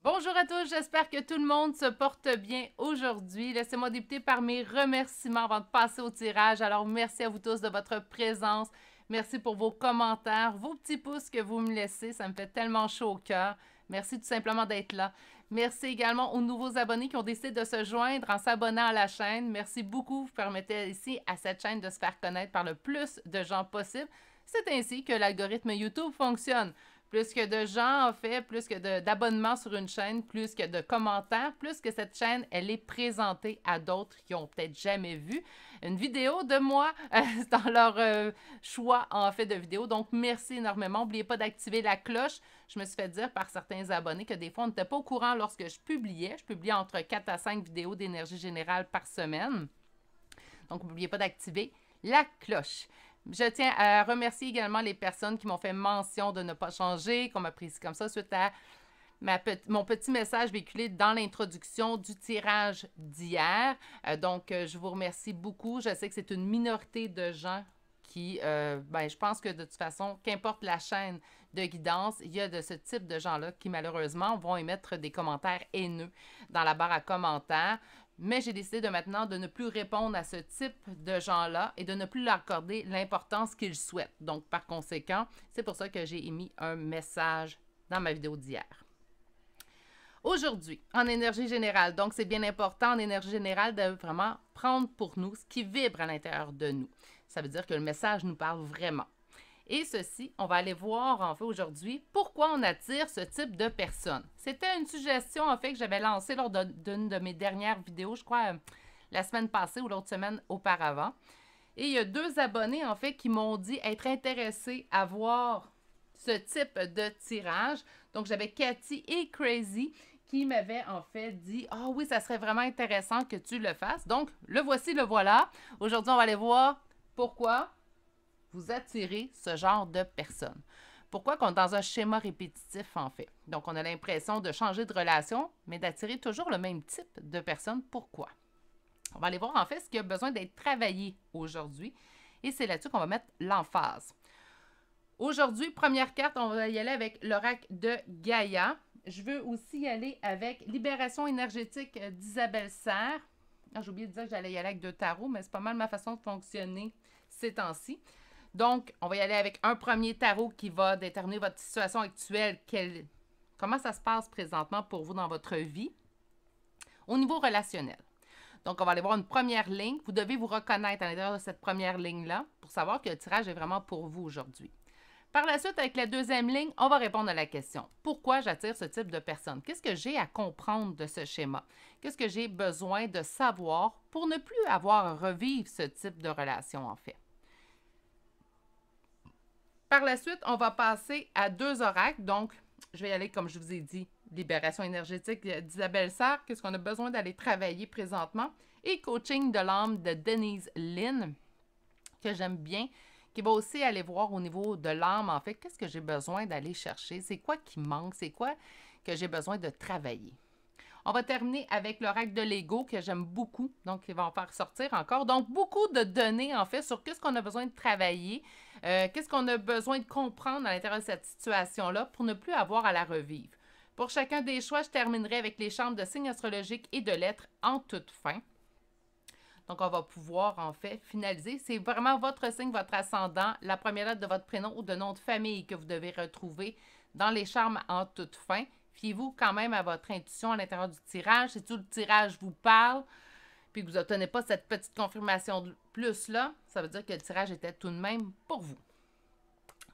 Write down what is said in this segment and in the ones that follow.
Bonjour à tous, j'espère que tout le monde se porte bien aujourd'hui. Laissez-moi débuter par mes remerciements avant de passer au tirage. Alors, merci à vous tous de votre présence. Merci pour vos commentaires, vos petits pouces que vous me laissez. Ça me fait tellement chaud au cœur. Merci tout simplement d'être là. Merci également aux nouveaux abonnés qui ont décidé de se joindre en s'abonnant à la chaîne. Merci beaucoup. Vous permettez ici à cette chaîne de se faire connaître par le plus de gens possible. C'est ainsi que l'algorithme YouTube fonctionne. Plus que de gens, en fait, plus que d'abonnements sur une chaîne, plus que de commentaires, plus que cette chaîne, elle est présentée à d'autres qui ont peut-être jamais vu une vidéo de moi dans leur choix, en fait, de vidéo. Donc, merci énormément. N'oubliez pas d'activer la cloche. Je me suis fait dire par certains abonnés que des fois, on n'était pas au courant lorsque je publiais. Je publiais entre 4 à 5 vidéos d'énergie générale par semaine. Donc, n'oubliez pas d'activer la cloche. Je tiens à remercier également les personnes qui m'ont fait mention de ne pas changer, qu'on m'apprécie comme ça, suite à mon petit message véhiculé dans l'introduction du tirage d'hier. Je vous remercie beaucoup. Je sais que c'est une minorité de gens qui, je pense que de toute façon, qu'importe la chaîne de guidance, il y a de ce type de gens-là qui, malheureusement, vont émettre des commentaires haineux dans la barre à commentaires. Mais j'ai décidé de maintenant de ne plus répondre à ce type de gens-là et de ne plus leur accorder l'importance qu'ils souhaitent. Donc, par conséquent, c'est pour ça que j'ai émis un message dans ma vidéo d'hier. Aujourd'hui, en énergie générale, donc c'est bien important en énergie générale de vraiment prendre pour nous ce qui vibre à l'intérieur de nous. Ça veut dire que le message nous parle vraiment. Et ceci, on va aller voir en fait aujourd'hui pourquoi on attire ce type de personnes. C'était une suggestion en fait que j'avais lancée lors d'une de mes dernières vidéos, je crois la semaine passée ou l'autre semaine auparavant. Et il y a 2 abonnés en fait qui m'ont dit être intéressés à voir ce type de tirage. Donc j'avais Cathy et Crazy qui m'avaient en fait dit « Ah oui, ça serait vraiment intéressant que tu le fasses. » Donc le voici, le voilà. Aujourd'hui, on va aller voir pourquoi vous attirez ce genre de personnes. Pourquoi qu'on est dans un schéma répétitif, en fait? Donc, on a l'impression de changer de relation, mais d'attirer toujours le même type de personnes. Pourquoi? On va aller voir, en fait, ce qui a besoin d'être travaillé aujourd'hui. Et c'est là-dessus qu'on va mettre l'emphase. Aujourd'hui, première carte, on va y aller avec l'oracle de Gaïa. Je veux aussi y aller avec Libération énergétique d'Isabelle Serre. J'ai oublié de dire que j'allais y aller avec 2 tarots, mais c'est pas mal ma façon de fonctionner ces temps-ci. Donc, on va y aller avec un premier tarot qui va déterminer votre situation actuelle. Comment ça se passe présentement pour vous dans votre vie au niveau relationnel. Donc, on va aller voir une première ligne. Vous devez vous reconnaître à l'intérieur de cette première ligne-là pour savoir que le tirage est vraiment pour vous aujourd'hui. Par la suite, avec la deuxième ligne, on va répondre à la question. Pourquoi j'attire ce type de personne? Qu'est-ce que j'ai à comprendre de ce schéma? Qu'est-ce que j'ai besoin de savoir pour ne plus avoir à revivre ce type de relation, en fait? Par la suite, on va passer à 2 oracles. Donc, je vais y aller, comme je vous ai dit, Libération énergétique d'Isabelle Serre, qu'est-ce qu'on a besoin d'aller travailler présentement, et Coaching de l'âme de Denise Lynn, que j'aime bien, qui va aussi aller voir au niveau de l'âme, en fait, qu'est-ce que j'ai besoin d'aller chercher, c'est quoi qui manque, c'est quoi que j'ai besoin de travailler. On va terminer avec l'oracle de l'ego que j'aime beaucoup, donc il va en faire sortir encore. Donc, beaucoup de données, en fait, sur qu'est-ce qu'on a besoin de travailler, qu'est-ce qu'on a besoin de comprendre à l'intérieur de cette situation-là pour ne plus avoir à la revivre. Pour chacun des choix, je terminerai avec les chambres de signes astrologiques et de lettres en toute fin. Donc, on va pouvoir, en fait, finaliser. C'est vraiment votre signe, votre ascendant, la première lettre de votre prénom ou de nom de famille que vous devez retrouver dans les charmes en toute fin. Fiez-vous quand même à votre intuition à l'intérieur du tirage. Si tout le tirage vous parle, puis que vous n'obtenez pas cette petite confirmation de plus-là, ça veut dire que le tirage était tout de même pour vous.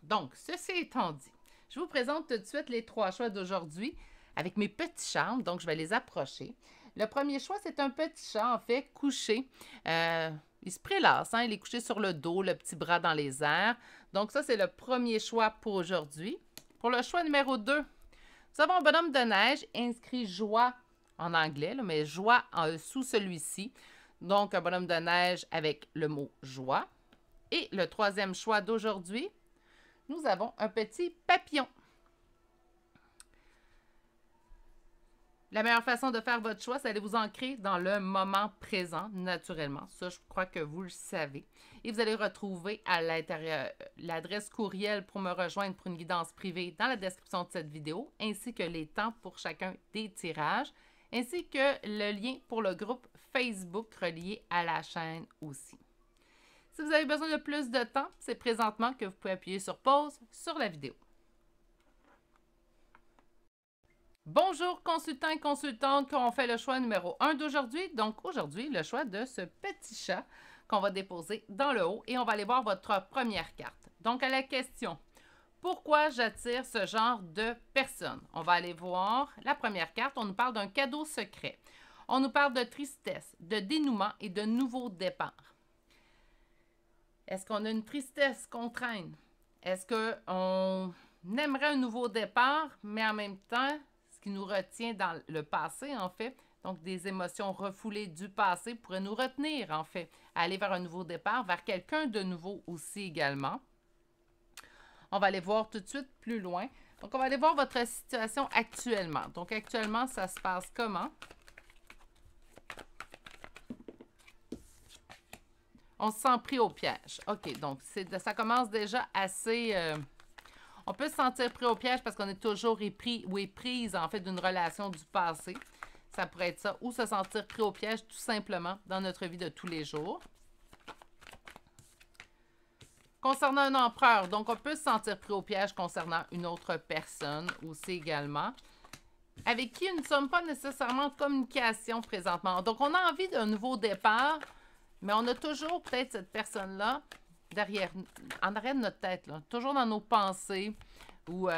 Donc, ceci étant dit, je vous présente tout de suite les 3 choix d'aujourd'hui avec mes petits charmes. Donc, je vais les approcher. Le premier choix, c'est un petit chat, en fait, couché. Il se prélasse, hein? Il est couché sur le dos, le petit bras dans les airs. Donc, ça, c'est le premier choix pour aujourd'hui. Pour le choix numéro 2, nous avons un bonhomme de neige inscrit joie en anglais, là, mais joie sous celui-ci. Donc, un bonhomme de neige avec le mot joie. Et le troisième choix d'aujourd'hui, nous avons un petit papillon. La meilleure façon de faire votre choix, c'est d'aller vous ancrer dans le moment présent, naturellement. Ça, je crois que vous le savez. Et vous allez retrouver à l'intérieur l'adresse courriel pour me rejoindre pour une guidance privée dans la description de cette vidéo, ainsi que les temps pour chacun des tirages, ainsi que le lien pour le groupe Facebook relié à la chaîne aussi. Si vous avez besoin de plus de temps, c'est présentement que vous pouvez appuyer sur pause sur la vidéo. Bonjour consultants et consultantes qui ont fait le choix numéro 1 d'aujourd'hui. Donc aujourd'hui, le choix de ce petit chat qu'on va déposer dans le haut et on va aller voir votre première carte. Donc à la question, pourquoi j'attire ce genre de personnes? On va aller voir la première carte. On nous parle d'un cadeau secret. On nous parle de tristesse, de dénouement et de nouveau départ. Est-ce qu'on a une tristesse qu'on traîne? Est-ce qu'on aimerait un nouveau départ, mais en même temps, ce qui nous retient dans le passé, en fait, donc des émotions refoulées du passé pourraient nous retenir, en fait, à aller vers un nouveau départ, vers quelqu'un de nouveau aussi également. On va aller voir tout de suite plus loin. Donc, on va aller voir votre situation actuellement. Donc, actuellement, ça se passe comment? On se sent pris au piège. OK, donc ça commence déjà assez... on peut se sentir pris au piège parce qu'on est toujours épris ou éprise, en fait, d'une relation du passé. Ça pourrait être ça. Ou se sentir pris au piège, tout simplement, dans notre vie de tous les jours. Concernant un empereur, donc on peut se sentir pris au piège concernant une autre personne aussi également, avec qui nous ne sommes pas nécessairement en communication présentement. Donc, on a envie d'un nouveau départ, mais on a toujours peut-être cette personne-là en arrière de notre tête, là, toujours dans nos pensées, ou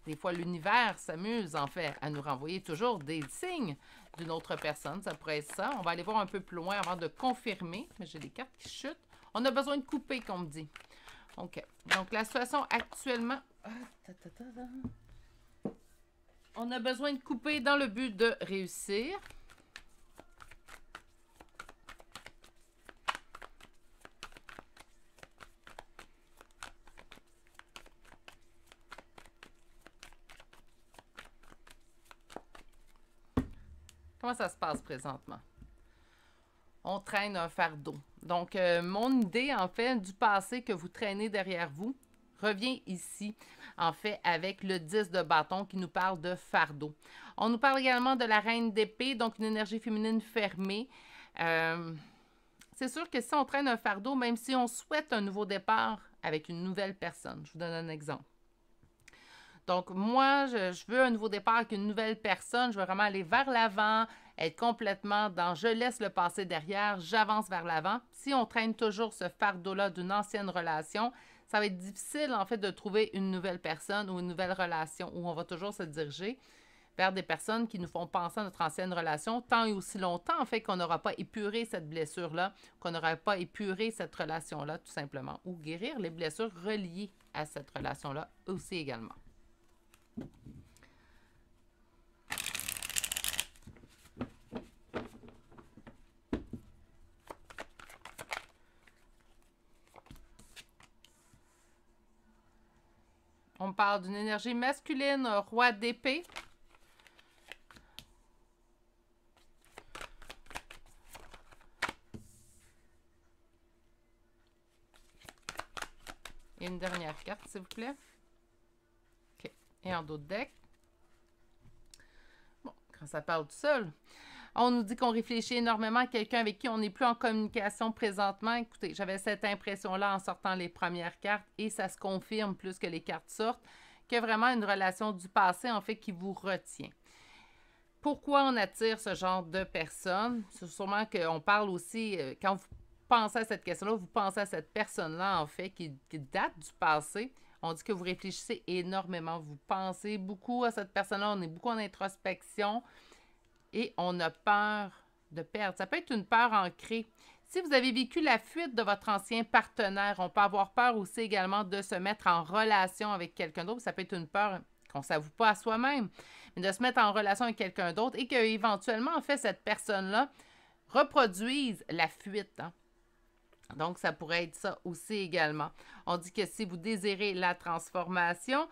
des fois l'univers s'amuse en fait à nous renvoyer toujours des signes d'une autre personne. Ça pourrait être ça. On va aller voir un peu plus loin avant de confirmer, mais j'ai des cartes qui chutent. On a besoin de couper, comme on me dit. OK. Donc, la situation actuellement... On a besoin de couper dans le but de réussir. Comment ça se passe présentement? On traîne un fardeau. Donc, mon idée, en fait, du passé que vous traînez derrière vous revient ici, en fait, avec le 10 de bâton qui nous parle de fardeau. On nous parle également de la reine d'épée, donc une énergie féminine fermée. C'est sûr que si on traîne un fardeau, même si on souhaite un nouveau départ avec une nouvelle personne, je vous donne un exemple. Donc, moi, je veux un nouveau départ avec une nouvelle personne. Je veux vraiment aller vers l'avant, être complètement dans « je laisse le passé derrière, j'avance vers l'avant ». Si on traîne toujours ce fardeau-là d'une ancienne relation, ça va être difficile, en fait, de trouver une nouvelle personne ou une nouvelle relation où on va toujours se diriger vers des personnes qui nous font penser à notre ancienne relation tant et aussi longtemps, en fait, qu'on n'aura pas épuré cette blessure-là, qu'on n'aura pas épuré cette relation-là, tout simplement, ou guérir les blessures reliées à cette relation-là aussi également. On parle d'une énergie masculine, roi d'épée. Et une dernière carte, s'il vous plaît. OK. Et en dos de deck. Bon, quand ça parle tout seul. On nous dit qu'on réfléchit énormément à quelqu'un avec qui on n'est plus en communication présentement. Écoutez, j'avais cette impression-là en sortant les premières cartes et ça se confirme plus que les cartes sortent, qu'il y a vraiment une relation du passé, en fait, qui vous retient. Pourquoi on attire ce genre de personnes? C'est sûrement qu'on parle aussi, quand vous pensez à cette question-là, vous pensez à cette personne-là, en fait, qui date du passé. On dit que vous réfléchissez énormément, vous pensez beaucoup à cette personne-là, on est beaucoup en introspection. Et on a peur de perdre. Ça peut être une peur ancrée. Si vous avez vécu la fuite de votre ancien partenaire, on peut avoir peur aussi également de se mettre en relation avec quelqu'un d'autre. Ça peut être une peur qu'on ne s'avoue pas à soi-même, mais de se mettre en relation avec quelqu'un d'autre et qu'éventuellement, en fait, cette personne-là reproduise la fuite. Hein? Donc, ça pourrait être ça aussi également. On dit que si vous désirez la transformation,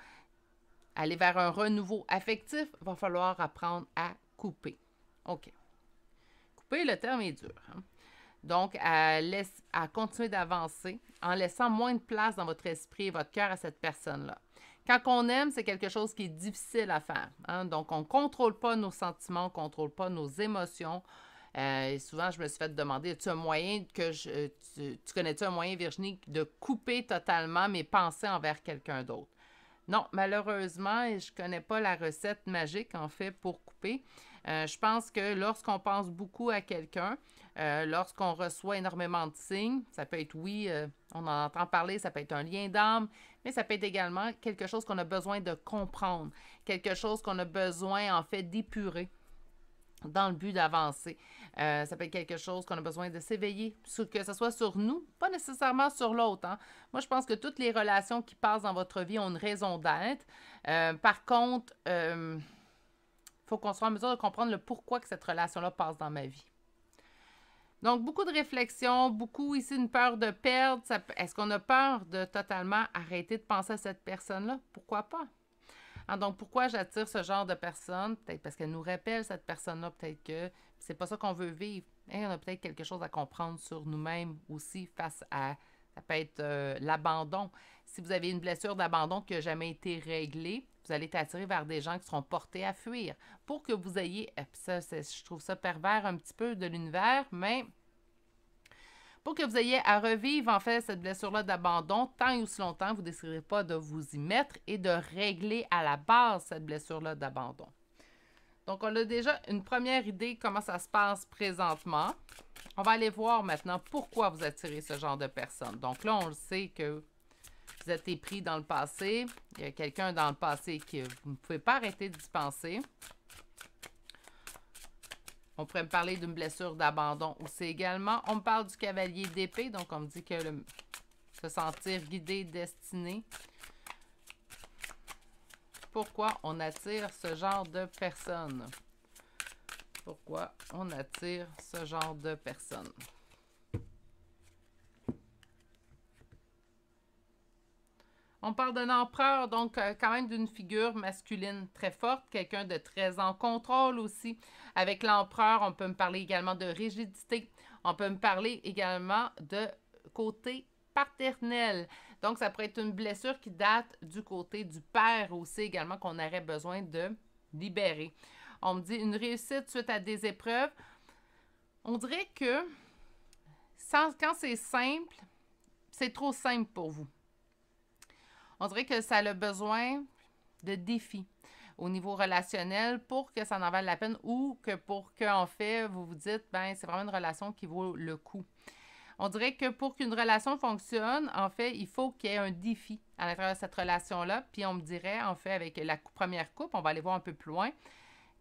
aller vers un renouveau affectif, il va falloir apprendre à couper. OK. Couper, le terme est dur. Hein? Donc, à continuer d'avancer en laissant moins de place dans votre esprit et votre cœur à cette personne-là. Quand on aime, c'est quelque chose qui est difficile à faire. Hein? Donc, on ne contrôle pas nos sentiments, on ne contrôle pas nos émotions. Et souvent, je me suis fait demander, as-tu un moyen tu connais-tu un moyen, Virginie, de couper totalement mes pensées envers quelqu'un d'autre? Non, malheureusement, je ne connais pas la recette magique, en fait, pour couper. Je pense que lorsqu'on pense beaucoup à quelqu'un, lorsqu'on reçoit énormément de signes, ça peut être, oui, on en entend parler, ça peut être un lien d'âme, mais ça peut être également quelque chose qu'on a besoin de comprendre, quelque chose qu'on a besoin, en fait, d'épurer dans le but d'avancer. Ça peut être quelque chose qu'on a besoin de s'éveiller, que ce soit sur nous, pas nécessairement sur l'autre. Hein. Moi, je pense que toutes les relations qui passent dans votre vie ont une raison d'être. Par contre, il faut qu'on soit en mesure de comprendre le pourquoi que cette relation-là passe dans ma vie. Donc, beaucoup de réflexion, beaucoup ici une peur de perdre. Est-ce qu'on a peur de totalement arrêter de penser à cette personne-là? Pourquoi pas? Hein, donc, pourquoi j'attire ce genre de personne? Peut-être parce qu'elle nous rappelle cette personne-là, peut-être que c'est pas ça qu'on veut vivre. Et on a peut-être quelque chose à comprendre sur nous-mêmes aussi face à, ça peut être l'abandon. Si vous avez une blessure d'abandon qui n'a jamais été réglée, vous allez être attiré vers des gens qui seront portés à fuir. Pour que vous ayez, je trouve ça pervers un petit peu de l'univers, mais pour que vous ayez à revivre, en fait, cette blessure-là d'abandon, tant et aussi longtemps, vous ne déciderez pas de vous y mettre et de régler à la base cette blessure-là d'abandon. Donc, on a déjà une première idée comment ça se passe présentement. On va aller voir maintenant pourquoi vous attirez ce genre de personnes. Donc là, on le sait que vous êtes épris dans le passé. Il y a quelqu'un dans le passé que vous ne pouvez pas arrêter d'y penser. On pourrait me parler d'une blessure d'abandon aussi également. On me parle du cavalier d'épée, donc on me dit que se sentir guidé, destiné. Pourquoi on attire ce genre de personnes? Pourquoi on attire ce genre de personnes? On parle d'un empereur, donc quand même d'une figure masculine très forte, quelqu'un de très en contrôle aussi. Avec l'empereur, on peut me parler également de rigidité. On peut me parler également de côté paternel. Donc, ça pourrait être une blessure qui date du côté du père aussi également qu'on aurait besoin de libérer. On me dit une réussite suite à des épreuves. On dirait que quand c'est simple, c'est trop simple pour vous. On dirait que ça a besoin de défis au niveau relationnel pour que ça en vaille la peine ou que pour que, en fait, vous vous dites, ben c'est vraiment une relation qui vaut le coup. On dirait que pour qu'une relation fonctionne, en fait, il faut qu'il y ait un défi à l'intérieur de cette relation-là. Puis on me dirait, en fait, avec la première coupe, on va aller voir un peu plus loin,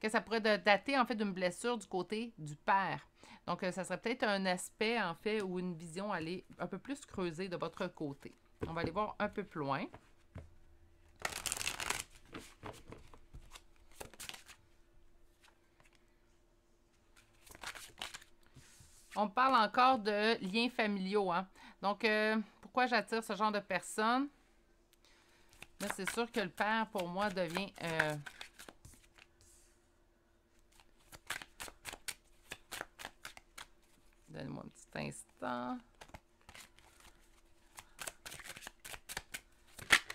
que ça pourrait dater, en fait, d'une blessure du côté du père. Donc, ça serait peut-être un aspect, en fait, ou une vision à aller un peu plus creuser de votre côté. On va aller voir un peu plus loin. On parle encore de liens familiaux. Hein? Donc, pourquoi j'attire ce genre de personnes? Là, c'est sûr que le père, pour moi, devient... Donnez-moi un petit instant.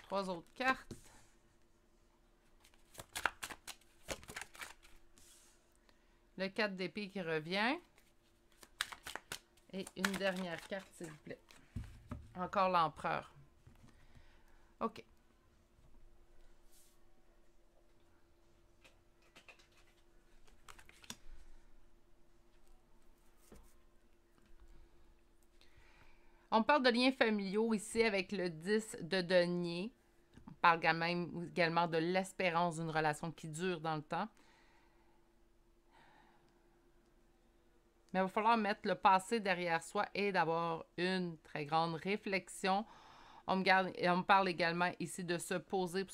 3 autres cartes. Le 4 d'épée qui revient. Et une dernière carte, s'il vous plaît. Encore l'empereur. OK. On parle de liens familiaux ici avec le 10 de denier. On parle également de l'espérance d'une relation qui dure dans le temps. Mais il va falloir mettre le passé derrière soi et d'avoir une très grande réflexion. On me parle également ici de se poser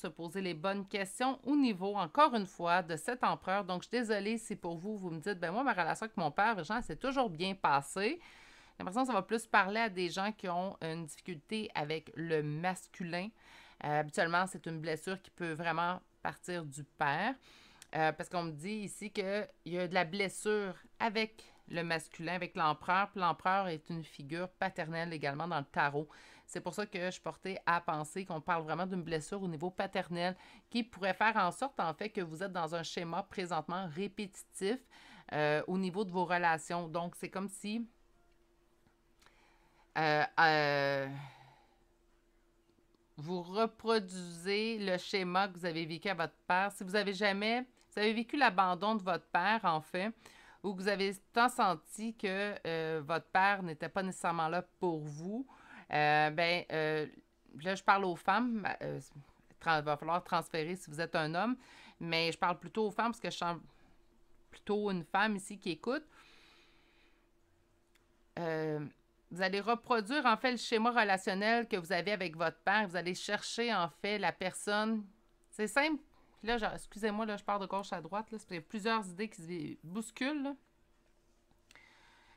les bonnes questions au niveau, encore une fois, de cet empereur. Donc, je suis désolée si pour vous, vous me dites, ben moi, ma relation avec mon père, Jean, c'est toujours bien passé. J'ai l'impression que ça va plus parler à des gens qui ont une difficulté avec le masculin. Habituellement, c'est une blessure qui peut vraiment partir du père. Parce qu'on me dit ici qu'il y a de la blessure avec le masculin, avec l'empereur. Puis l'empereur est une figure paternelle également dans le tarot. C'est pour ça que je suis portée à penser qu'on parle vraiment d'une blessure au niveau paternel qui pourrait faire en sorte, en fait, que vous êtes dans un schéma présentement répétitif au niveau de vos relations. Donc, c'est comme si vous reproduisez le schéma que vous avez vécu à votre père. Si vous avez vécu l'abandon de votre père, en fait, ou que vous avez tant senti que votre père n'était pas nécessairement là pour vous, là, je parle aux femmes. Il va falloir transférer si vous êtes un homme, mais je parle plutôt aux femmes parce que je sens plutôt une femme ici qui écoute. Vous allez reproduire, en fait, le schéma relationnel que vous avez avec votre père. Vous allez chercher, en fait, la personne. C'est simple. Là, excusez-moi, là, je pars de gauche à droite. Là, il y a plusieurs idées qui se bousculent. Là.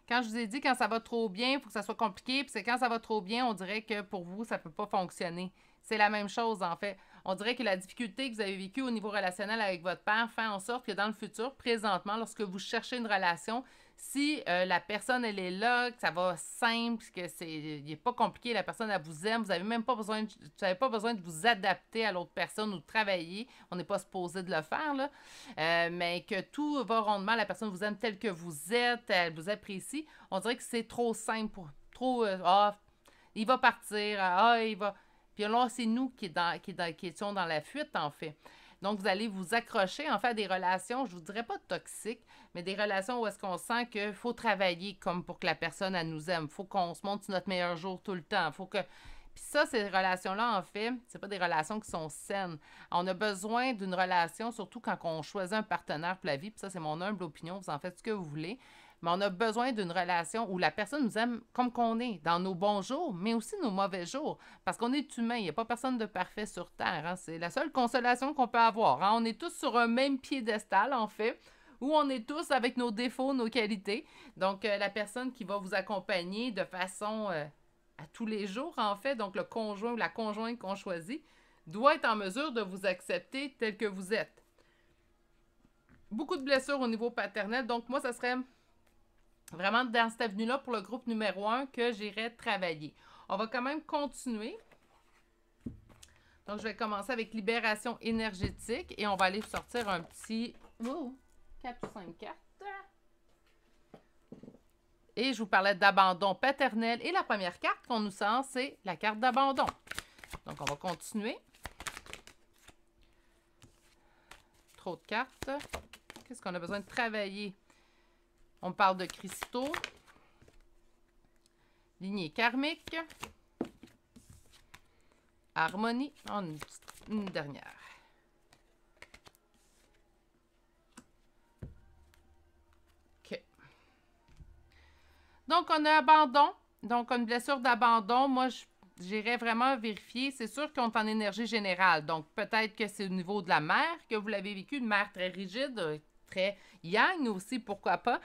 Quand je vous ai dit, quand ça va trop bien, il faut que ça soit compliqué. Puis c'est quand ça va trop bien, on dirait que pour vous, ça ne peut pas fonctionner. C'est la même chose, en fait. On dirait que la difficulté que vous avez vécue au niveau relationnel avec votre père fait en sorte que dans le futur, présentement, lorsque vous cherchez une relation, si la personne, elle est là, que ça va simple, que il n'est pas compliqué, la personne, elle vous aime, vous n'avez même pas besoin, pas besoin de vous adapter à l'autre personne ou de travailler. On n'est pas supposé de le faire, là. Mais que tout va rondement, la personne vous aime tel que vous êtes, elle vous apprécie. On dirait que c'est trop simple, il va partir, il va... Puis là, c'est nous qui étions dans la fuite, en fait. Donc, vous allez vous accrocher, en fait, à des relations, je ne vous dirais pas toxiques, mais des relations où est-ce qu'on sent qu'il faut travailler comme pour que la personne, elle nous aime. Il faut qu'on se montre sur notre meilleur jour tout le temps. Faut que... Puis ça, ces relations-là, en fait, c'est pas des relations qui sont saines. On a besoin d'une relation, surtout quand on choisit un partenaire pour la vie. Puis ça, c'est mon humble opinion. Vous en faites ce que vous voulez. Mais on a besoin d'une relation où la personne nous aime comme qu'on est, dans nos bons jours, mais aussi nos mauvais jours. Parce qu'on est humain, il n'y a pas personne de parfait sur Terre. Hein. C'est la seule consolation qu'on peut avoir. Hein. On est tous sur un même piédestal, en fait, où on est tous avec nos défauts, nos qualités. Donc, la personne qui va vous accompagner de façon à tous les jours, en fait, donc le conjoint ou la conjointe qu'on choisit, doit être en mesure de vous accepter tel que vous êtes. Beaucoup de blessures au niveau paternel. Donc, moi, ça serait... vraiment dans cette avenue-là pour le groupe numéro 1 que j'irai travailler. On va quand même continuer. Donc, je vais commencer avec libération énergétique et on va aller sortir un petit 4 ou 5 cartes. Et je vous parlais d'abandon paternel. Et la première carte qu'on nous sort, c'est la carte d'abandon. Donc, on va continuer. Trop de cartes. Qu'est-ce qu'on a besoin de travailler? On parle de cristaux, lignée karmique, harmonie. Une dernière. OK. Donc, on a abandon. Donc, une blessure d'abandon. Moi, j'irais vraiment vérifier. C'est sûr qu'on est en énergie générale. Donc, peut-être que c'est au niveau de la mère que vous l'avez vécu, une mère très rigide, très yang aussi, pourquoi pas.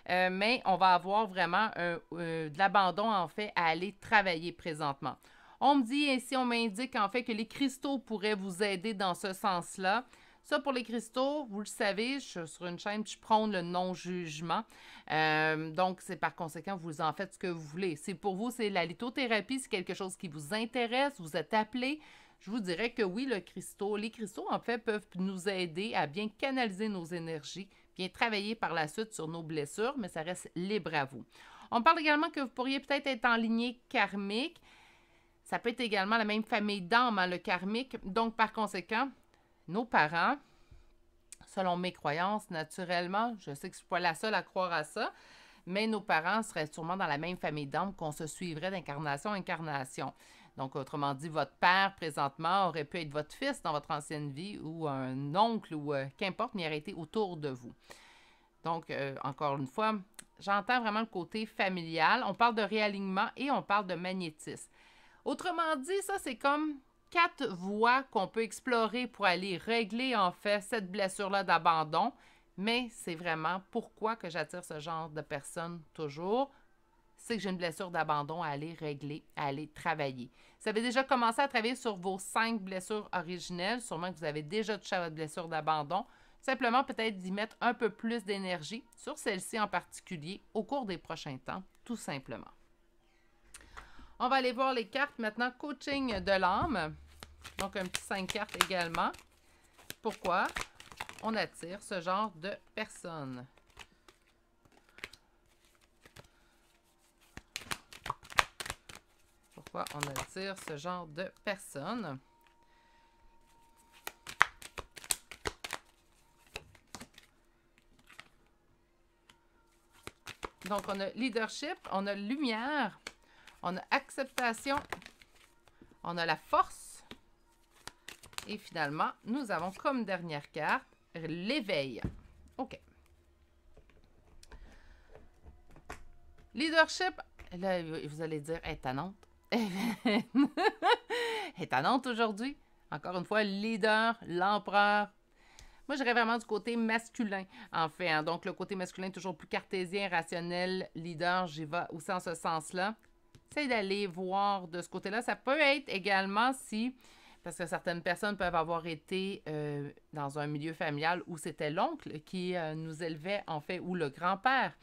Mais on va avoir vraiment de l'abandon, en fait, à aller travailler présentement. On me dit ici, on m'indique, en fait, que les cristaux pourraient vous aider dans ce sens-là. Ça, pour les cristaux, vous le savez, je suis sur une chaîne, je prône le non-jugement. Donc, c'est par conséquent, vous en faites ce que vous voulez. C'est pour vous, c'est la lithothérapie, c'est quelque chose qui vous intéresse, vous êtes appelé. Je vous dirais que oui, les cristaux, en fait, peuvent nous aider à bien canaliser nos énergies, bien travailler par la suite sur nos blessures, mais ça reste libre à vous. On parle également que vous pourriez peut-être être en lignée karmique. Ça peut être également la même famille d'âmes, hein, le karmique. Donc, par conséquent, nos parents, selon mes croyances, naturellement, je sais que je ne suis pas la seule à croire à ça, mais nos parents seraient sûrement dans la même famille d'âmes qu'on se suivrait d'incarnation en incarnation. Donc, autrement dit, votre père, présentement, aurait pu être votre fils dans votre ancienne vie ou un oncle ou qu'importe, mais il aurait été autour de vous. Donc, encore une fois, j'entends vraiment le côté familial. On parle de réalignement et on parle de magnétisme. Autrement dit, ça, c'est comme 4 voies qu'on peut explorer pour aller régler, en fait, cette blessure-là d'abandon. Mais c'est vraiment pourquoi que j'attire ce genre de personnes toujours. C'est que j'ai une blessure d'abandon à aller régler, à aller travailler. Vous avez déjà commencé à travailler sur vos 5 blessures originelles. Sûrement que vous avez déjà touché à votre blessure d'abandon. simplement peut-être d'y mettre un peu plus d'énergie sur celle-ci en particulier au cours des prochains temps, tout simplement. On va aller voir les cartes maintenant, coaching de l'âme. Donc, un petit 5 cartes également. Pourquoi on attire ce genre de personnes? Pourquoi on attire ce genre de personnes? Donc, on a leadership, on a lumière, on a acceptation, on a la force. Et finalement, nous avons comme dernière carte l'éveil. OK. Leadership, là, vous allez dire, elle est tannante. Elle est tannante aujourd'hui. Encore une fois, leader, l'empereur. Moi, j'irais vraiment du côté masculin, en fait. Hein. Donc, le côté masculin, toujours plus cartésien, rationnel, leader, j'y vais aussi en ce sens-là. Essayez d'aller voir de ce côté-là. Ça peut être également si, parce que certaines personnes peuvent avoir été dans un milieu familial où c'était l'oncle qui nous élevait, en fait, ou le grand-père.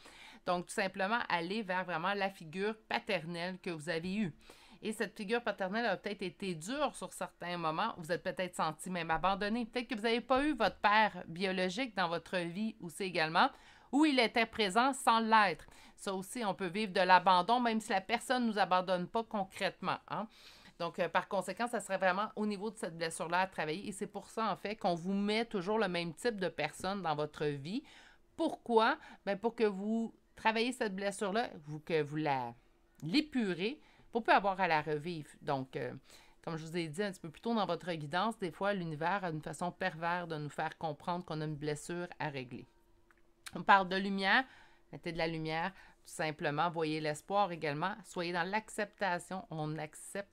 Donc, tout simplement, aller vers vraiment la figure paternelle que vous avez eue. Et cette figure paternelle a peut-être été dure sur certains moments. Vous êtes peut-être senti même abandonné. Peut-être que vous n'avez pas eu votre père biologique dans votre vie aussi également, ou il était présent sans l'être. Ça aussi, on peut vivre de l'abandon, même si la personne ne nous abandonne pas concrètement. Hein? Donc, par conséquent, ça serait vraiment au niveau de cette blessure-là à travailler. Et c'est pour ça, en fait, qu'on vous met toujours le même type de personne dans votre vie. Pourquoi? Bien, pour que vous travaillez cette blessure-là, que vous l'épurez, pour peu avoir à la revivre. Donc, comme je vous ai dit un petit peu plus tôt dans votre guidance, des fois, l'univers a une façon perverse de nous faire comprendre qu'on a une blessure à régler. On parle de lumière, mettez de la lumière, tout simplement, voyez l'espoir également, soyez dans l'acceptation, on accepte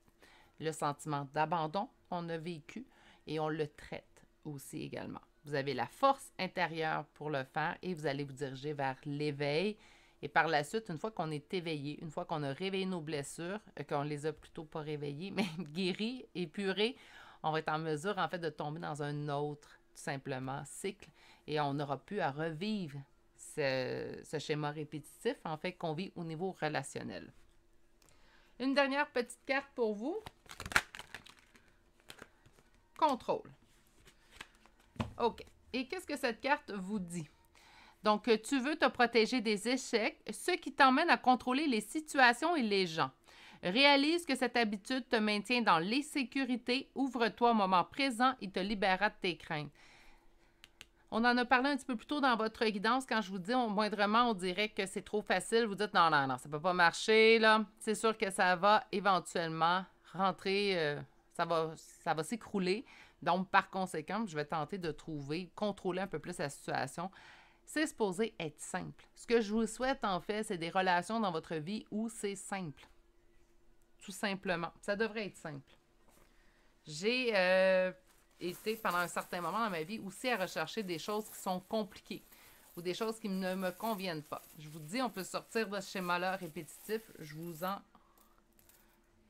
le sentiment d'abandon qu'on a vécu et on le traite aussi également. Vous avez la force intérieure pour le faire et vous allez vous diriger vers l'éveil. Et par la suite, une fois qu'on est éveillé, une fois qu'on a réveillé nos blessures, qu'on les a plutôt pas réveillées, mais guéries, épurées, on va être en mesure, en fait, de tomber dans un autre, tout simplement, cycle. Et on n'aura plus à revivre ce schéma répétitif, en fait, qu'on vit au niveau relationnel. Une dernière petite carte pour vous. Contrôle. OK. Et qu'est-ce que cette carte vous dit? Donc, tu veux te protéger des échecs, ce qui t'emmène à contrôler les situations et les gens. Réalise que cette habitude te maintient dans l'insécurité. Ouvre-toi au moment présent et te libérera de tes craintes. On en a parlé un petit peu plus tôt dans votre guidance. Quand je vous dis, moindrement, on dirait que c'est trop facile. Vous dites, non, ça ne peut pas marcher, là. C'est sûr que ça va éventuellement rentrer, ça va s'écrouler. Donc, par conséquent, je vais tenter de contrôler un peu plus la situation. C'est supposé être simple. Ce que je vous souhaite, en fait, c'est des relations dans votre vie où c'est simple. Tout simplement. Ça devrait être simple. J'ai été, pendant un certain moment dans ma vie, aussi à rechercher des choses qui sont compliquées ou des choses qui ne me conviennent pas. Je vous dis, on peut sortir de ce schéma-là répétitif. Je vous en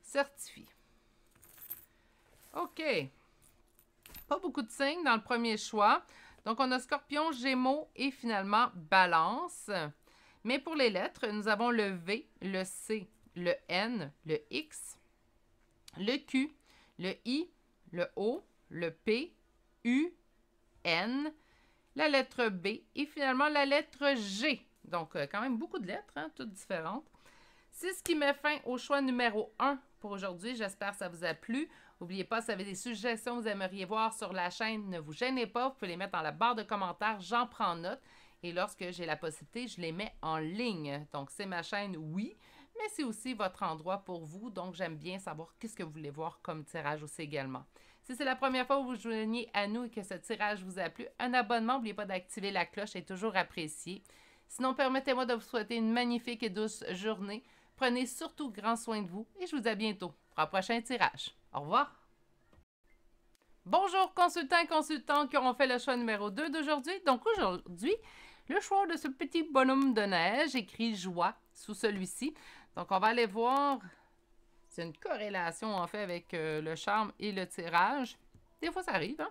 certifie. OK. Pas beaucoup de signes dans le premier choix. Donc, on a Scorpion, Gémeaux et finalement Balance. Mais pour les lettres, nous avons le V, le C, le N, le X, le Q, le I, le O, le P, U, N, la lettre B et finalement la lettre G. Donc, quand même beaucoup de lettres, hein, toutes différentes. C'est ce qui met fin au choix numéro 1 pour aujourd'hui. J'espère que ça vous a plu. N'oubliez pas, si vous avez des suggestions que vous aimeriez voir sur la chaîne, ne vous gênez pas. Vous pouvez les mettre dans la barre de commentaires. J'en prends note. Et lorsque j'ai la possibilité, je les mets en ligne. Donc, c'est ma chaîne, oui, mais c'est aussi votre endroit pour vous. Donc, j'aime bien savoir qu'est-ce que vous voulez voir comme tirage aussi également. Si c'est la première fois que vous vous joignez à nous et que ce tirage vous a plu, un abonnement, n'oubliez pas d'activer la cloche, est toujours apprécié. Sinon, permettez-moi de vous souhaiter une magnifique et douce journée. Prenez surtout grand soin de vous et je vous dis à bientôt pour un prochain tirage. Au revoir! Bonjour consultants et consultantes qui auront fait le choix numéro 2 d'aujourd'hui. Donc aujourd'hui, le choix de ce petit bonhomme de neige écrit joie sous celui-ci. Donc on va aller voir, c'est une corrélation en fait avec le charme et le tirage. Des fois ça arrive, hein?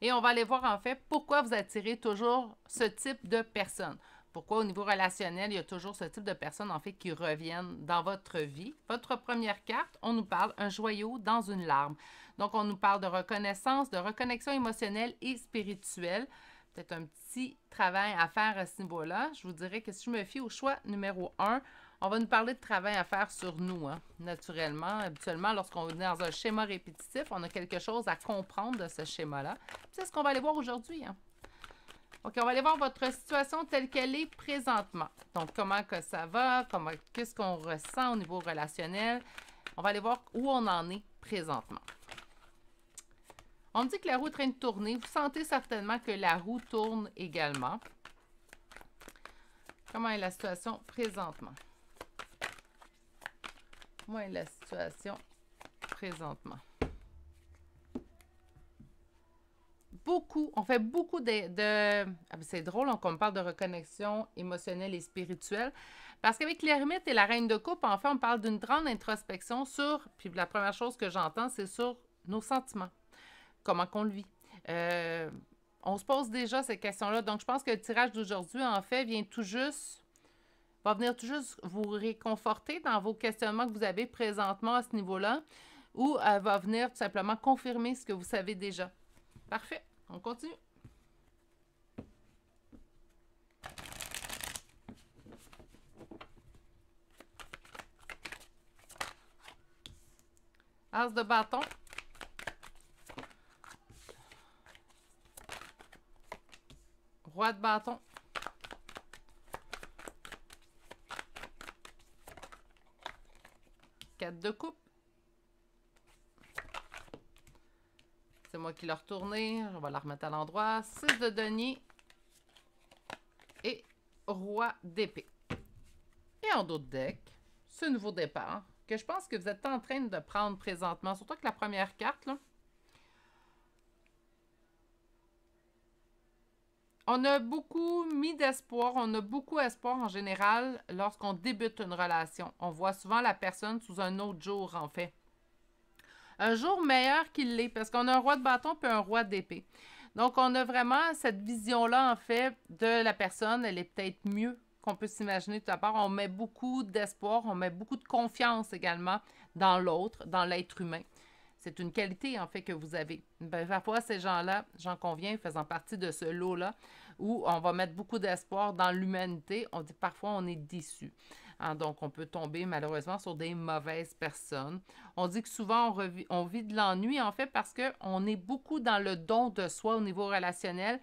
Et on va aller voir en fait pourquoi vous attirez toujours ce type de personnes. Pourquoi au niveau relationnel, il y a toujours ce type de personnes en fait qui reviennent dans votre vie. Votre première carte, on nous parle un joyau dans une larme. Donc, on nous parle de reconnaissance, de reconnexion émotionnelle et spirituelle. Peut-être un petit travail à faire à ce niveau-là. Je vous dirais que si je me fie au choix numéro 1, on va nous parler de travail à faire sur nous, hein, naturellement. Habituellement, lorsqu'on est dans un schéma répétitif, on a quelque chose à comprendre de ce schéma-là. C'est ce qu'on va aller voir aujourd'hui. Hein. OK, on va aller voir votre situation telle qu'elle est présentement. Donc, comment que ça va, qu'est-ce qu'on ressent au niveau relationnel. On va aller voir où on en est présentement. On me dit que la roue est en train de tourner. Vous sentez certainement que la roue tourne également. Comment est la situation présentement? Comment est la situation présentement? On fait beaucoup c'est drôle qu'on me parle de reconnexion émotionnelle et spirituelle. Parce qu'avec l'ermite et la reine de coupe, en fait, on parle d'une grande introspection puis la première chose que j'entends, c'est sur nos sentiments. Comment qu'on le vit. On se pose déjà ces questions-là. Donc, je pense que le tirage d'aujourd'hui, en fait, va venir tout juste vous réconforter dans vos questionnements que vous avez présentement à ce niveau-là, ou va venir tout simplement confirmer ce que vous savez déjà. Parfait. On continue. As de bâton. Roi de bâton. Quatre de coupe. C'est moi qui l'ai retourné. On va la remettre à l'endroit. 6 de denier. Et roi d'épée. Et en dos de deck, ce nouveau départ que je pense que vous êtes en train de prendre présentement. Surtout que la première carte, là. On a beaucoup mis d'espoir, on a beaucoup d'espoir en général lorsqu'on débute une relation. On voit souvent la personne sous un autre jour, en fait. Un jour meilleur qu'il l'est, parce qu'on a un roi de bâton puis un roi d'épée. Donc, on a vraiment cette vision-là, en fait, de la personne. Elle est peut-être mieux qu'on peut s'imaginer tout à part. On met beaucoup d'espoir, on met beaucoup de confiance également dans l'autre, dans l'être humain. C'est une qualité, en fait, que vous avez. Parfois, ces gens-là, j'en conviens, faisant partie de ce lot-là, où on va mettre beaucoup d'espoir dans l'humanité. On dit parfois, on est déçu. Hein, donc, on peut tomber malheureusement sur des mauvaises personnes. On dit que souvent, on vit de l'ennui, en fait, parce qu'on est beaucoup dans le don de soi au niveau relationnel,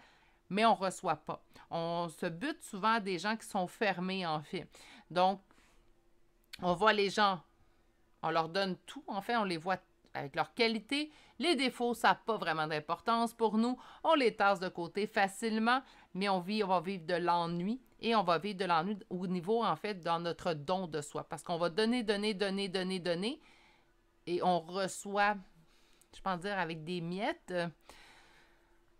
mais on ne reçoit pas. On se bute souvent à des gens qui sont fermés, en fait. Donc, on voit les gens, on leur donne tout, en fait, on les voit avec leurs qualités. Les défauts, ça n'a pas vraiment d'importance pour nous. On les tasse de côté facilement, mais on va vivre de l'ennui. Et on va vivre de l'ennui au niveau, en fait, dans notre don de soi. Parce qu'on va donner. Et on reçoit, je pense dire, avec des miettes.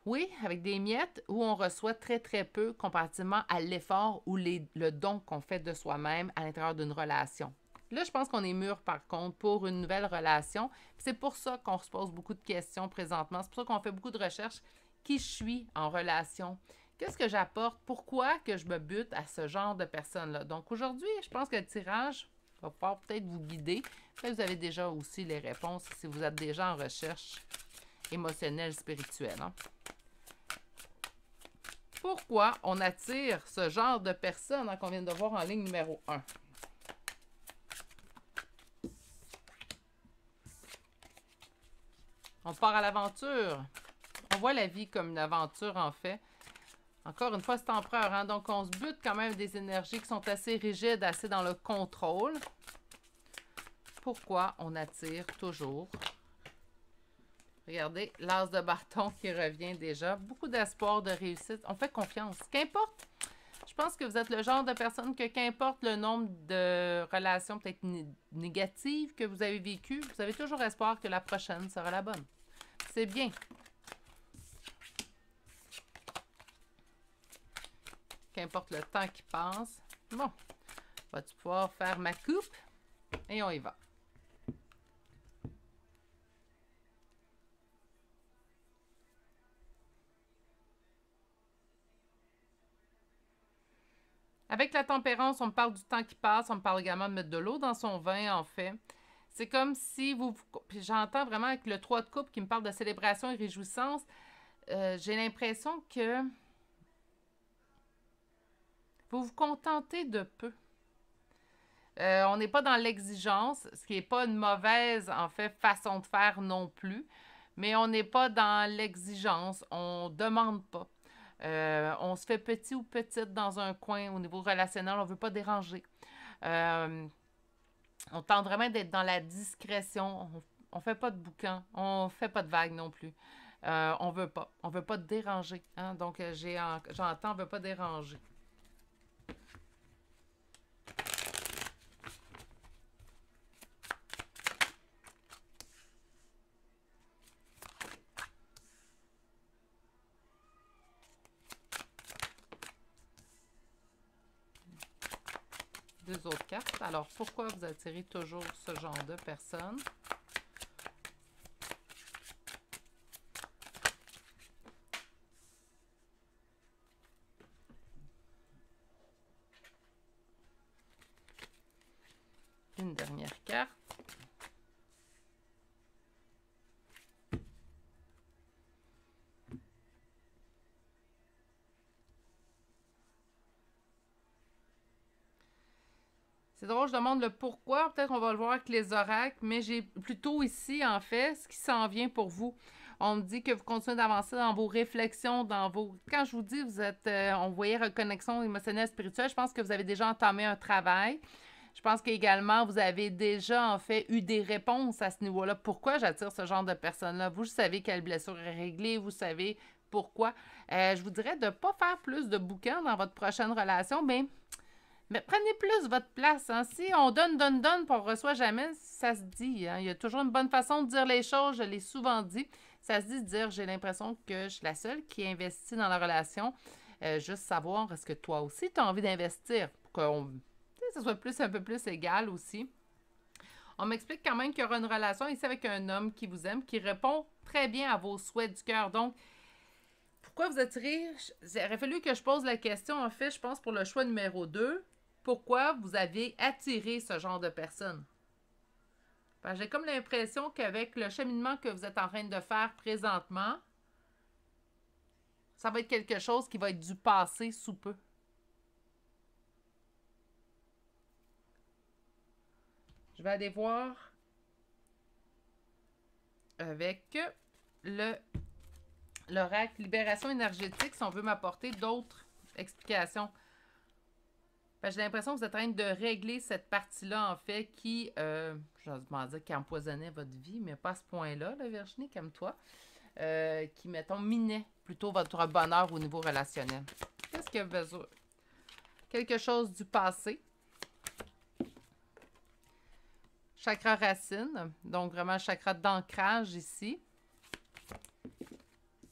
Oui, avec des miettes où on reçoit très, très peu comparativement à l'effort ou le don qu'on fait de soi-même à l'intérieur d'une relation. Là, je pense qu'on est mûr, par contre, pour une nouvelle relation. C'est pour ça qu'on se pose beaucoup de questions présentement. C'est pour ça qu'on fait beaucoup de recherches. Qui je suis en relation? Qu'est-ce que j'apporte? Pourquoi que je me bute à ce genre de personnes-là? Donc, aujourd'hui, je pense que le tirage va pouvoir peut-être vous guider. Peut-être que vous avez déjà aussi les réponses si vous êtes déjà en recherche émotionnelle, spirituelle. Hein? Pourquoi on attire ce genre de personnes qu'on vient de voir en ligne numéro 1? On part à l'aventure. On voit la vie comme une aventure, en fait. Encore une fois, c'est empereur, hein? Donc, on se bute quand même des énergies qui sont assez rigides, assez dans le contrôle. Pourquoi on attire toujours? Regardez, l'as de bâton qui revient déjà. Beaucoup d'espoir, de réussite. On fait confiance. Qu'importe, je pense que vous êtes le genre de personne que qu'importe le nombre de relations peut-être négatives que vous avez vécues, vous avez toujours espoir que la prochaine sera la bonne. C'est bien. Qu'importe le temps qui passe. Bon, vas-tu pouvoir faire ma coupe? Et on y va. Avec la tempérance, on me parle du temps qui passe, on me parle également de mettre de l'eau dans son vin, en fait. C'est comme si puis j'entends vraiment avec le 3 de coupe qui me parle de célébration et réjouissance, j'ai l'impression que vous vous contentez de peu. On n'est pas dans l'exigence, ce qui n'est pas une mauvaise, en fait, façon de faire non plus, mais on n'est pas dans l'exigence, on ne demande pas. On se fait petit ou petite dans un coin au niveau relationnel, on ne veut pas déranger. On tente vraiment d'être dans la discrétion, on ne fait pas de boucan, on ne fait pas de vagues non plus. On veut pas déranger. Hein? Donc, j'entends, on veut pas déranger. Deux autres cartes. Alors, pourquoi vous attirez toujours ce genre de personnes? Une dernière carte. C'est drôle, je demande le pourquoi. Peut-être qu'on va le voir avec les oracles, mais j'ai plutôt ici, en fait, ce qui s'en vient pour vous. On me dit que vous continuez d'avancer dans vos réflexions, dans vos... Quand je vous dis, vous êtes, on voyait reconnexion émotionnelle, spirituelle, je pense que vous avez déjà entamé un travail. Je pense qu'également, vous avez déjà, en fait, eu des réponses à ce niveau-là. Pourquoi j'attire ce genre de personnes-là? Vous savez quelle blessure est réglée, vous savez pourquoi. Je vous dirais de ne pas faire plus de bouquins dans votre prochaine relation, mais prenez plus votre place. Hein. Si on donne, puis on ne reçoit jamais, ça se dit. Hein. Il y a toujours une bonne façon de dire les choses, je l'ai souvent dit. Ça se dit de dire, j'ai l'impression que je suis la seule qui investit dans la relation. Juste savoir, est-ce que toi aussi, tu as envie d'investir? Pour que ça soit un peu plus égal aussi. On m'explique quand même qu'il y aura une relation ici avec un homme qui vous aime, qui répond très bien à vos souhaits du cœur. Donc, pourquoi vous attirez? Il aurait fallu que je pose la question, en fait, je pense, pour le choix numéro 2. Pourquoi vous avez attiré ce genre de personnes? J'ai comme l'impression qu'avec le cheminement que vous êtes en train de faire présentement, ça va être quelque chose qui va être du passé sous peu. Je vais aller voir avec l'oracle libération énergétique si on veut m'apporter d'autres explications. J'ai l'impression que vous êtes en train de régler cette partie-là, en fait, qui, je vais demander dire, qui empoisonnait votre vie, mais pas à ce point-là, là, Virginie, comme toi, qui, mettons, minait plutôt votre bonheur au niveau relationnel. Qu'est-ce qu'il y a besoin? Quelque chose du passé. Chakra racine, donc vraiment chakra d'ancrage ici.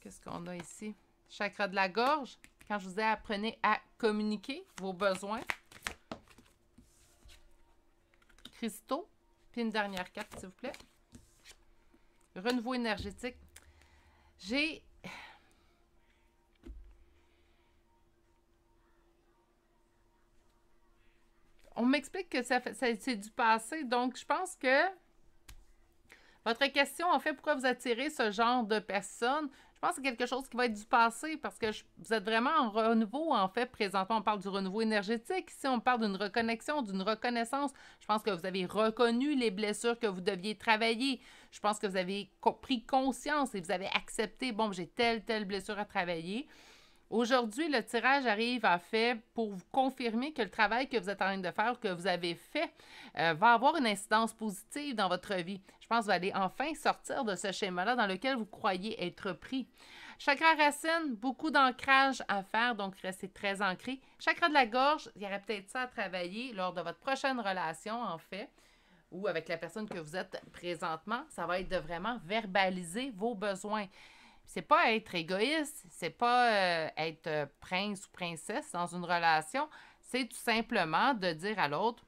Qu'est-ce qu'on a ici? Chakra de la gorge. Quand je vous ai apprenez à communiquer vos besoins. Cristaux. Puis une dernière carte, s'il vous plaît. Renouveau énergétique. On m'explique que c'est du passé, donc je pense que votre question, en fait, pourquoi vous attirez ce genre de personnes, je pense que c'est quelque chose qui va être du passé parce que vous êtes vraiment en renouveau, en fait. Présentement, on parle du renouveau énergétique. Ici, on parle d'une reconnexion, d'une reconnaissance. Je pense que vous avez reconnu les blessures que vous deviez travailler. Je pense que vous avez pris conscience et vous avez accepté, bon, j'ai telle blessure à travailler. Aujourd'hui, le tirage arrive en fait pour vous confirmer que le travail que vous êtes en train de faire, que vous avez fait, va avoir une incidence positive dans votre vie. Je pense que vous allez enfin sortir de ce schéma-là dans lequel vous croyez être pris. Chakra racine, beaucoup d'ancrage à faire, donc restez très ancré. Chakra de la gorge, il y aurait peut-être ça à travailler lors de votre prochaine relation, en fait, ou avec la personne que vous êtes présentement. Ça va être de vraiment verbaliser vos besoins. C'est pas être égoïste, c'est pas être prince ou princesse dans une relation, c'est tout simplement de dire à l'autre,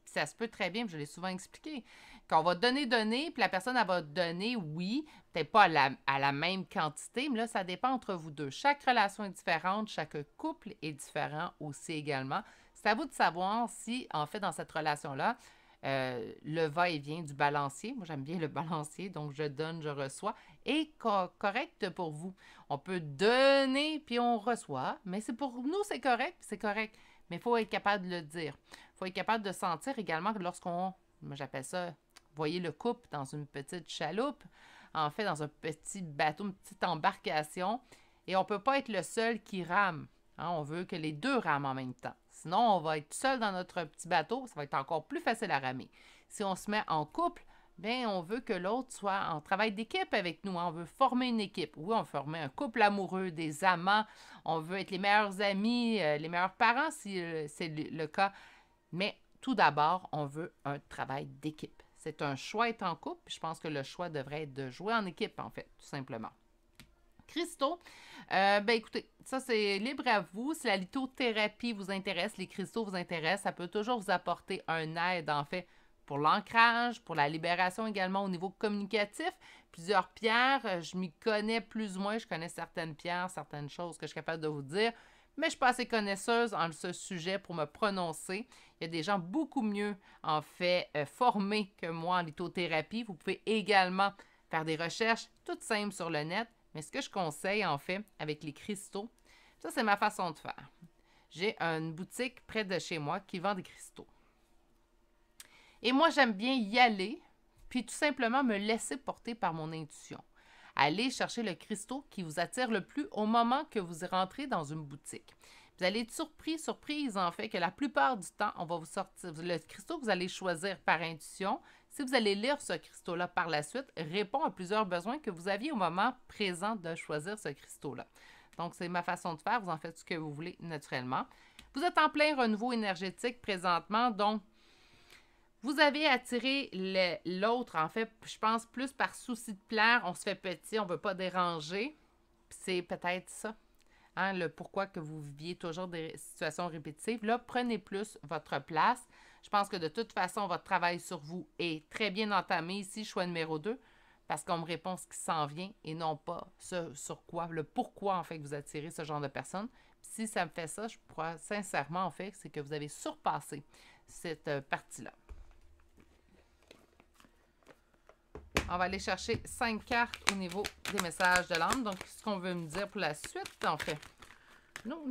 ça se peut très bien, je l'ai souvent expliqué, qu'on va donner, puis la personne, elle va donner, oui, peut-être pas à la même quantité, mais là, ça dépend entre vous deux. Chaque relation est différente, chaque couple est différent aussi également. C'est à vous de savoir si, en fait, dans cette relation-là, le va-et-vient du balancier, moi j'aime bien le balancier, donc je donne, je reçois, est correct pour vous. On peut donner, puis on reçoit, mais c'est pour nous, c'est correct, mais il faut être capable de le dire. Il faut être capable de sentir également que lorsqu'on, moi j'appelle ça, voyez le couple dans une petite chaloupe, en fait dans un petit bateau, une petite embarcation, et on ne peut pas être le seul qui rame. Hein, on veut que les deux rament en même temps. Sinon, on va être seul dans notre petit bateau, ça va être encore plus facile à ramer. Si on se met en couple, bien, on veut que l'autre soit en travail d'équipe avec nous. Hein. On veut former une équipe. Oui, on veut former un couple amoureux, des amants. On veut être les meilleurs amis, les meilleurs parents si c'est le cas. Mais tout d'abord, on veut un travail d'équipe. C'est un choix être en couple. Puis je pense que le choix devrait être de jouer en équipe, en fait, tout simplement. Cristaux, ben écoutez, ça c'est libre à vous. Si la lithothérapie vous intéresse, les cristaux vous intéressent, ça peut toujours vous apporter un aide, en fait, pour l'ancrage, pour la libération également au niveau communicatif. Plusieurs pierres, je m'y connais plus ou moins, je connais certaines pierres, certaines choses que je suis capable de vous dire, mais je ne suis pas assez connaisseuse en ce sujet pour me prononcer. Il y a des gens beaucoup mieux, en fait, formés que moi en lithothérapie. Vous pouvez également faire des recherches toutes simples sur le net. Mais ce que je conseille, en fait, avec les cristaux, ça, c'est ma façon de faire. J'ai une boutique près de chez moi qui vend des cristaux. Et moi, j'aime bien y aller, puis tout simplement me laisser porter par mon intuition. Allez chercher le cristaux qui vous attire le plus au moment que vous rentrez dans une boutique. Vous allez être surprise, en fait, que la plupart du temps, on va vous sortir le cristaux que vous allez choisir par intuition. Si vous allez lire ce cristaux-là par la suite, répond à plusieurs besoins que vous aviez au moment présent de choisir ce cristaux-là. Donc, c'est ma façon de faire. Vous en faites ce que vous voulez naturellement. Vous êtes en plein renouveau énergétique présentement, donc vous avez attiré l'autre, en fait, je pense, plus par souci de plaire. On se fait petit, on ne veut pas déranger. C'est peut-être ça. Hein, le pourquoi que vous viviez toujours des situations répétitives. Là, prenez plus votre place. Je pense que de toute façon, votre travail sur vous est très bien entamé ici, choix numéro 2, parce qu'on me répond ce qui s'en vient et non pas ce sur quoi, le pourquoi, en fait, que vous attirez ce genre de personnes. Puis si ça me fait ça, je crois sincèrement, en fait, c'est que vous avez surpassé cette partie-là. On va aller chercher 5 cartes au niveau des messages de l'âme. Donc, ce qu'on veut me dire pour la suite, en fait. Non.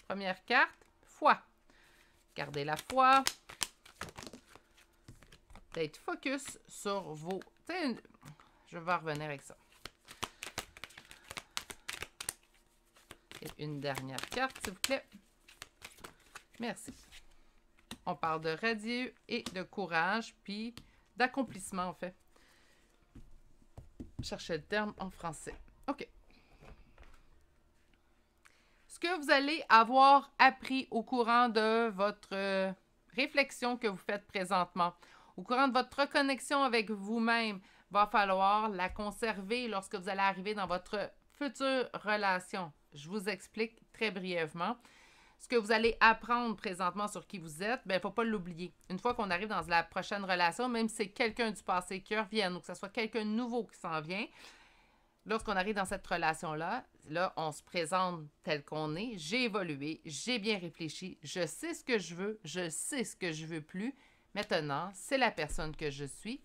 Première carte, foi. Gardez la foi. D'être focus sur vos... Je vais revenir avec ça. Et une dernière carte, s'il vous plaît. Merci. On parle de radieux et de courage, puis d'accomplissement, en fait. Cherchez le terme en français. OK. Ce que vous allez avoir appris au courant de votre réflexion que vous faites présentement, au courant de votre reconnexion avec vous-même, va falloir la conserver lorsque vous allez arriver dans votre future relation. Je vous explique très brièvement. Ce que vous allez apprendre présentement sur qui vous êtes, il ne faut pas l'oublier. Une fois qu'on arrive dans la prochaine relation, même si c'est quelqu'un du passé qui revient ou que ce soit quelqu'un de nouveau qui s'en vient, lorsqu'on arrive dans cette relation-là, là, on se présente tel qu'on est. J'ai évolué, j'ai bien réfléchi, je sais ce que je veux, je sais ce que je veux plus. Maintenant, c'est la personne que je suis.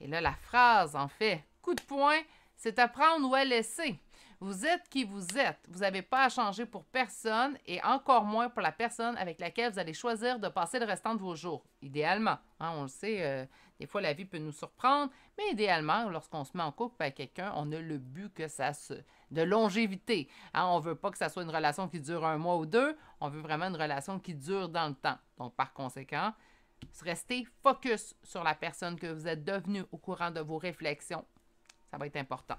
Et là, la phrase, en fait, coup de poing, c'est à prendre ou à laisser. Vous êtes qui vous êtes. Vous n'avez pas à changer pour personne et encore moins pour la personne avec laquelle vous allez choisir de passer le restant de vos jours. Idéalement. Hein, on le sait, des fois la vie peut nous surprendre, mais idéalement, lorsqu'on se met en couple avec quelqu'un, on a le but que de longévité. Hein, on ne veut pas que ça soit une relation qui dure 1 mois ou 2, on veut vraiment une relation qui dure dans le temps. Donc, par conséquent, restez focus sur la personne que vous êtes devenue au courant de vos réflexions. Ça va être important.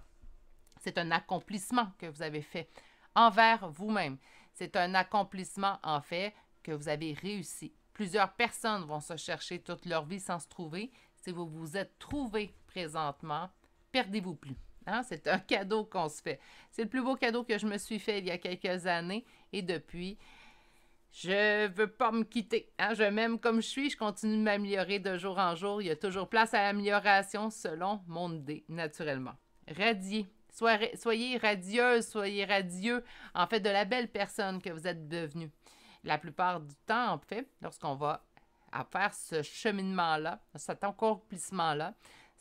C'est un accomplissement que vous avez fait envers vous-même. C'est un accomplissement, en fait, que vous avez réussi. Plusieurs personnes vont se chercher toute leur vie sans se trouver. Si vous vous êtes trouvé présentement, perdez-vous plus. Hein? C'est un cadeau qu'on se fait. C'est le plus beau cadeau que je me suis fait il y a quelques années. Et depuis, Je veux pas me quitter. Hein? Je m'aime comme je suis. Je continue de m'améliorer de jour en jour. Il y a toujours place à l'amélioration selon mon idée, naturellement. Radier. Soyez radieuse, soyez radieux, en fait, de la belle personne que vous êtes devenue. La plupart du temps, en fait, lorsqu'on va faire ce cheminement-là, cet accomplissement-là,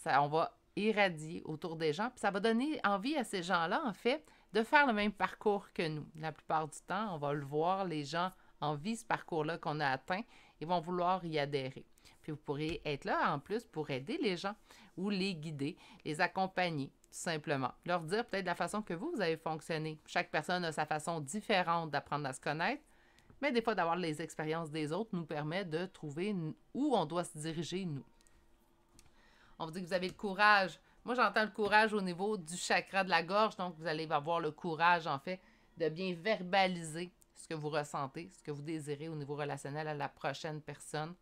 on va irradier autour des gens, puis ça va donner envie à ces gens-là, en fait, de faire le même parcours que nous. La plupart du temps, on va le voir, les gens envient ce parcours-là qu'on a atteint et vont vouloir y adhérer. Puis vous pourrez être là, en plus, pour aider les gens ou les guider, les accompagner, tout simplement. Leur dire peut-être la façon que vous avez fonctionné. Chaque personne a sa façon différente d'apprendre à se connaître, mais des fois, d'avoir les expériences des autres nous permet de trouver où on doit se diriger, nous. On vous dit que vous avez le courage. Moi, j'entends le courage au niveau du chakra de la gorge, donc vous allez avoir le courage, en fait, de bien verbaliser ce que vous ressentez, ce que vous désirez au niveau relationnel à la prochaine personne.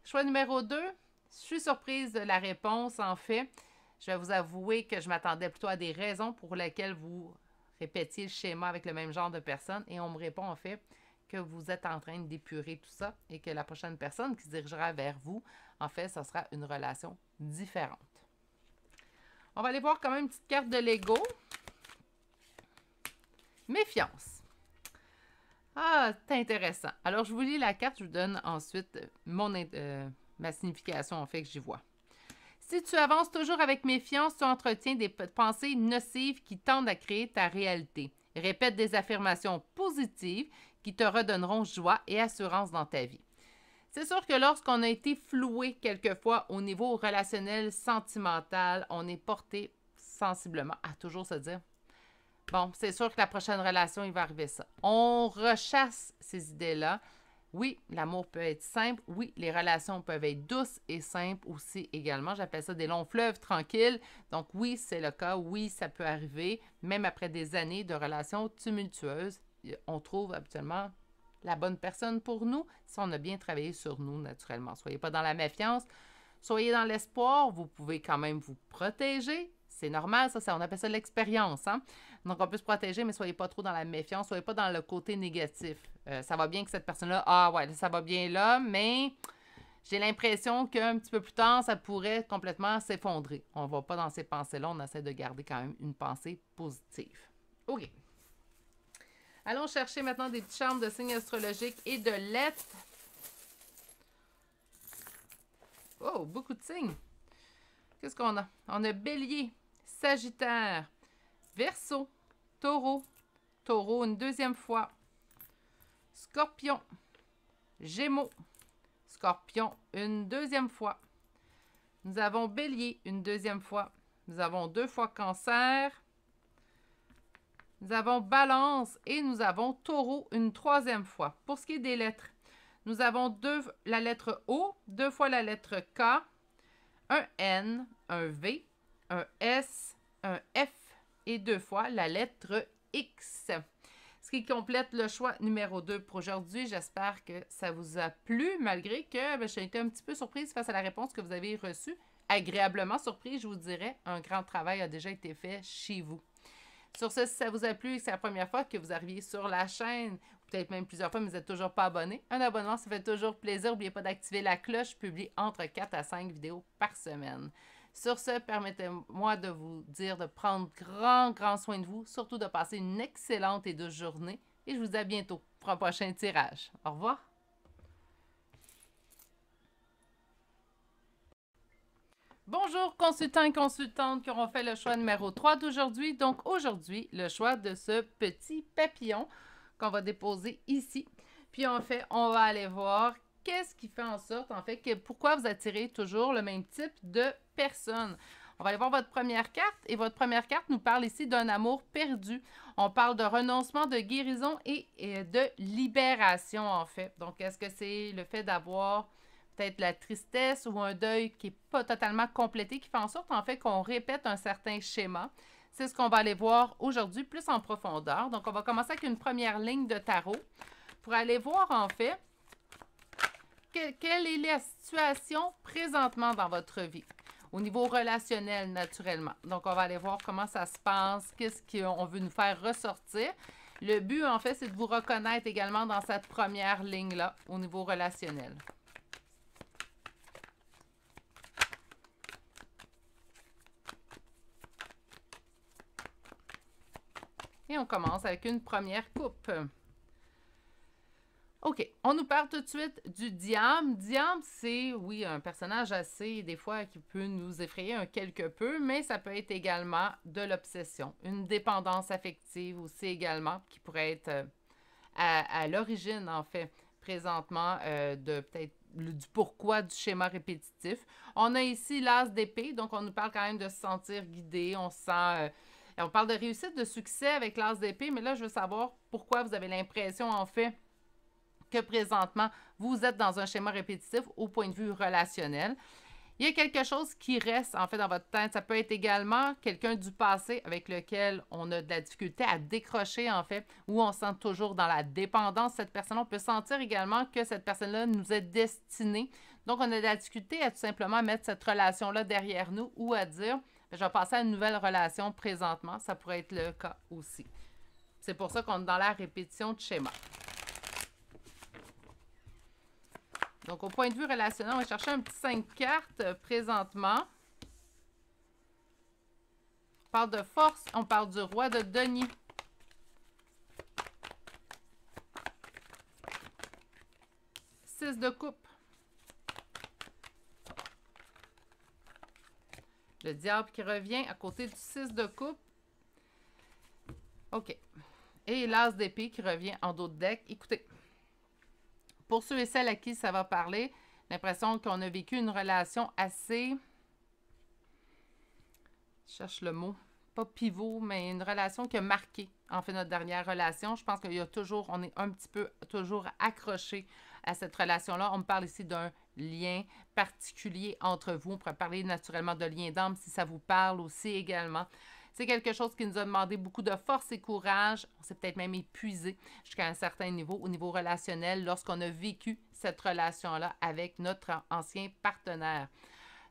Choix numéro 2, je suis surprise de la réponse, en fait. Je vais vous avouer que je m'attendais plutôt à des raisons pour lesquelles vous répétiez le schéma avec le même genre de personne, et on me répond, en fait, que vous êtes en train d'épurer tout ça et que la prochaine personne qui se dirigera vers vous, en fait, ça sera une relation différente. On va aller voir quand même une petite carte de Lego. Méfiance. Ah, c'est intéressant. Alors, je vous lis la carte, je vous donne ensuite ma signification, en fait, que j'y vois. Si tu avances toujours avec méfiance, tu entretiens des pensées nocives qui tendent à créer ta réalité. Répète des affirmations positives qui te redonneront joie et assurance dans ta vie. C'est sûr que lorsqu'on a été floué quelquefois au niveau relationnel, sentimental, on est porté sensiblement à toujours se dire « Bon, c'est sûr que la prochaine relation, il va arriver ça. » On rechasse ces idées-là. Oui, l'amour peut être simple. Oui, les relations peuvent être douces et simples aussi également. J'appelle ça des longs fleuves tranquilles. Donc oui, c'est le cas. Oui, ça peut arriver. Même après des années de relations tumultueuses, on trouve habituellement la bonne personne pour nous si on a bien travaillé sur nous naturellement. Soyez pas dans la méfiance, soyez dans l'espoir. Vous pouvez quand même vous protéger. C'est normal, ça on appelle ça l'expérience. Hein? Donc, on peut se protéger, mais soyez pas trop dans la méfiance, soyez pas dans le côté négatif. Ça va bien que cette personne-là, ah ouais, ça va bien là, mais j'ai l'impression qu'un petit peu plus tard, ça pourrait complètement s'effondrer. On ne va pas dans ces pensées-là, on essaie de garder quand même une pensée positive. OK. Allons chercher maintenant des petits charmes de signes astrologiques et de lettres. Oh, beaucoup de signes. Qu'est-ce qu'on a? On a Bélier, Sagittaire, Verseau, Taureau, Taureau une deuxième fois, Scorpion, Gémeaux, Scorpion une deuxième fois. Nous avons Bélier une deuxième fois. Nous avons 2 fois Cancer. Nous avons Balance et nous avons Taureau une 3e fois. Pour ce qui est des lettres, nous avons la lettre O, 2 fois la lettre K, un N, un V, un S, un F et 2 fois la lettre X. Ce qui complète le choix numéro 2 pour aujourd'hui. J'espère que ça vous a plu, malgré que j'ai été un petit peu surprise face à la réponse que vous avez reçue. Agréablement surprise, je vous dirais. Un grand travail a déjà été fait chez vous. Sur ce, si ça vous a plu et que c'est la première fois que vous arriviez sur la chaîne, ou peut-être même plusieurs fois, mais vous n'êtes toujours pas abonné, un abonnement, ça fait toujours plaisir. N'oubliez pas d'activer la cloche. Je publie entre 4 à 5 vidéos par semaine. Sur ce, permettez-moi de vous dire de prendre grand soin de vous, surtout de passer une excellente et douce journée. Et je vous dis à bientôt pour un prochain tirage. Au revoir! Bonjour consultants et consultantes qui auront fait le choix numéro 3 d'aujourd'hui. Donc aujourd'hui, le choix de ce petit papillon qu'on va déposer ici. Puis en fait, on va aller voir qu'est-ce qui fait en sorte, en fait, que pourquoi vous attirez toujours le même type de personne. On va aller voir votre première carte et votre première carte nous parle ici d'un amour perdu. On parle de renoncement, de guérison et de libération, en fait. Donc, est-ce que c'est le fait d'avoir peut-être la tristesse ou un deuil qui n'est pas totalement complété, qui fait en sorte, en fait, qu'on répète un certain schéma? C'est ce qu'on va aller voir aujourd'hui plus en profondeur. Donc, on va commencer avec une première ligne de tarot pour aller voir, en fait, quelle est la situation présentement dans votre vie, au niveau relationnel, naturellement. Donc, on va aller voir comment ça se passe, qu'est-ce qu'on veut nous faire ressortir. Le but, en fait, c'est de vous reconnaître également dans cette première ligne-là, au niveau relationnel. Et on commence avec une première coupe. OK, on nous parle tout de suite du diable. Diable, c'est, oui, un personnage assez, des fois, qui peut nous effrayer un quelque peu, mais ça peut être également de l'obsession, une dépendance affective aussi également, qui pourrait être à l'origine, en fait, présentement, de peut-être du pourquoi du schéma répétitif. On a ici l'as d'épée, donc on nous parle quand même de se sentir guidé, on sent... on parle de réussite, de succès avec l'as d'épée, mais là, je veux savoir pourquoi vous avez l'impression, en fait, que présentement, vous êtes dans un schéma répétitif au point de vue relationnel. Il y a quelque chose qui reste, en fait, dans votre tête. Ça peut être également quelqu'un du passé avec lequel on a de la difficulté à décrocher, en fait, ou on se sent toujours dans la dépendance de cette personne. On peut sentir également que cette personne-là nous est destinée. Donc, on a de la difficulté à tout simplement mettre cette relation-là derrière nous ou à dire, je vais passer à une nouvelle relation présentement. Ça pourrait être le cas aussi. C'est pour ça qu'on est dans la répétition de schéma. Donc, au point de vue relationnel, on va chercher un petit 5 cartes présentement. On parle de force, on parle du roi de denier. Six de coupe. Le diable qui revient à côté du 6 de coupe. OK. Et l'as d'épée qui revient en dos de deck. Écoutez. Pour ceux et celles à qui ça va parler, l'impression qu'on a vécu une relation assez... Je cherche le mot. Pas pivot, mais une relation qui a marqué, en fait, notre dernière relation. Je pense qu'il y a toujours... On est un petit peu toujours accroché à cette relation-là. On me parle ici d'un lien particulier entre vous. On pourrait parler naturellement de lien d'âme si ça vous parle aussi également. C'est quelque chose qui nous a demandé beaucoup de force et courage. On s'est peut-être même épuisé jusqu'à un certain niveau, au niveau relationnel, lorsqu'on a vécu cette relation-là avec notre ancien partenaire.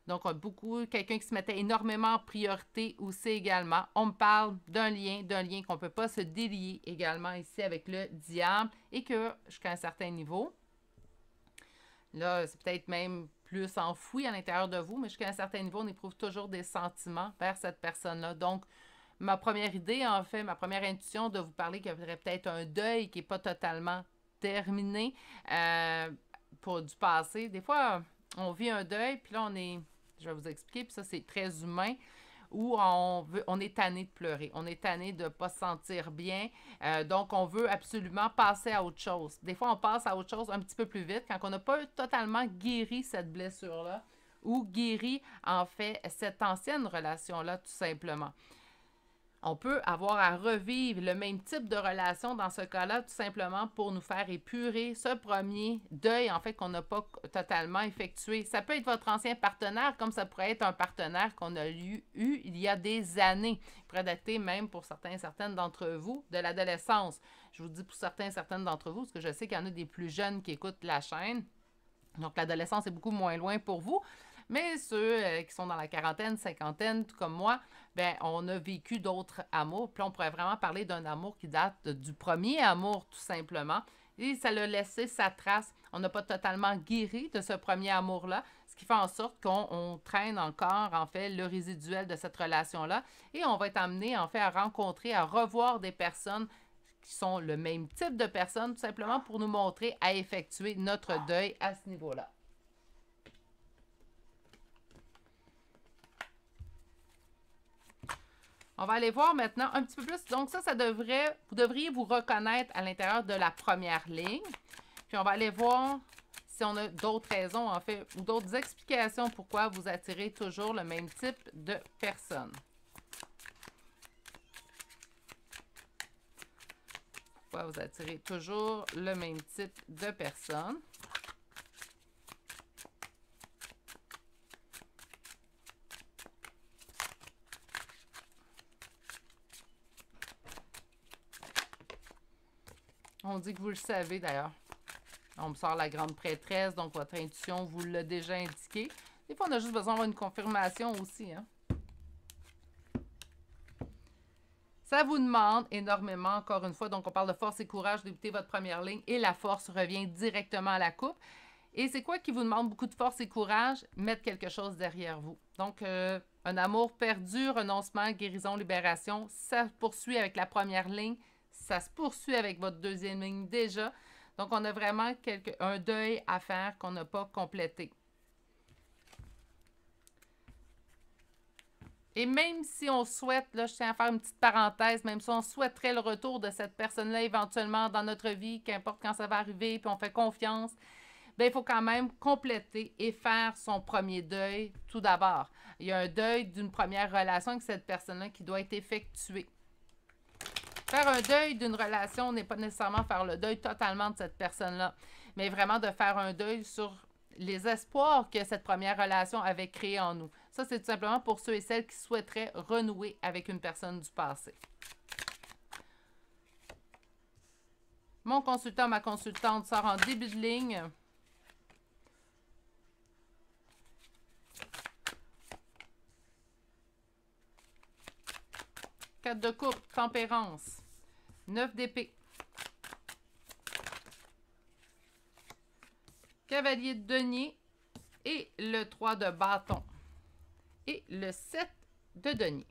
Donc, on a beaucoup, quelqu'un qui se mettait énormément en priorité aussi également. On me parle d'un lien qu'on ne peut pas se délier également ici avec le diable et que jusqu'à un certain niveau, là, c'est peut-être même plus enfoui à l'intérieur de vous, mais jusqu'à un certain niveau, on éprouve toujours des sentiments vers cette personne-là. Donc, ma première idée, en fait, ma première intuition de vous parler qu'il y aurait peut-être un deuil qui n'est pas totalement terminé pour du passé. Des fois, on vit un deuil, puis là, on est... Je vais vous expliquer, puis ça, c'est très humain, où on est tanné de pleurer. On est tanné de ne pas se sentir bien. Donc, on veut absolument passer à autre chose. Des fois, on passe à autre chose un petit peu plus vite quand on n'a pas totalement guéri cette blessure-là ou guéri, en fait, cette ancienne relation-là, tout simplement. On peut avoir à revivre le même type de relation dans ce cas-là, tout simplement pour nous faire épurer ce premier deuil, en fait, qu'on n'a pas totalement effectué. Ça peut être votre ancien partenaire, comme ça pourrait être un partenaire qu'on a eu il y a des années. Il pourrait dater même pour certaines d'entre vous de l'adolescence. Je vous dis pour certaines d'entre vous, parce que je sais qu'il y en a des plus jeunes qui écoutent la chaîne. Donc, l'adolescence est beaucoup moins loin pour vous. Mais ceux qui sont dans la quarantaine, cinquantaine, tout comme moi, ben on a vécu d'autres amours. Puis on pourrait vraiment parler d'un amour qui date du premier amour, tout simplement. Et ça l'a laissé sa trace. On n'a pas totalement guéri de ce premier amour-là, ce qui fait en sorte qu'on traîne encore, en fait, le résiduel de cette relation-là. Et on va être amené, en fait, à rencontrer, à revoir des personnes qui sont le même type de personnes, tout simplement pour nous montrer à effectuer notre deuil à ce niveau-là. On va aller voir maintenant un petit peu plus. Donc ça vous devriez vous reconnaître à l'intérieur de la première ligne. Puis on va aller voir si on a d'autres raisons, en fait, ou d'autres explications pourquoi vous attirez toujours le même type de personne. Pourquoi vous attirez toujours le même type de personne. On dit que vous le savez d'ailleurs. On me sort la grande prêtresse, donc votre intuition vous l'a déjà indiqué. Des fois, on a juste besoin d'avoir une confirmation aussi. Hein? Ça vous demande énormément, encore une fois, donc on parle de force et courage, débuter votre première ligne, et la force revient directement à la coupe. Et c'est quoi qui vous demande beaucoup de force et courage? Mettre quelque chose derrière vous. Donc, un amour perdu, renoncement, guérison, libération, ça se poursuit avec la première ligne, ça se poursuit avec votre deuxième ligne déjà. Donc, on a vraiment un deuil à faire qu'on n'a pas complété. Et même si on souhaite, là, je tiens à faire une petite parenthèse, même si on souhaiterait le retour de cette personne-là éventuellement dans notre vie, qu'importe quand ça va arriver, puis on fait confiance, bien, il faut quand même compléter et faire son premier deuil tout d'abord. Il y a un deuil d'une première relation avec cette personne-là qui doit être effectué. Faire un deuil d'une relation n'est pas nécessairement faire le deuil totalement de cette personne-là, mais vraiment de faire un deuil sur les espoirs que cette première relation avait créés en nous. Ça, c'est tout simplement pour ceux et celles qui souhaiteraient renouer avec une personne du passé. Mon consultant, ma consultante sort en début de ligne. Quatre de coupe, tempérance. 9 d'épée. Cavalier de denier et le 3 de bâton. Et le 7 de denier.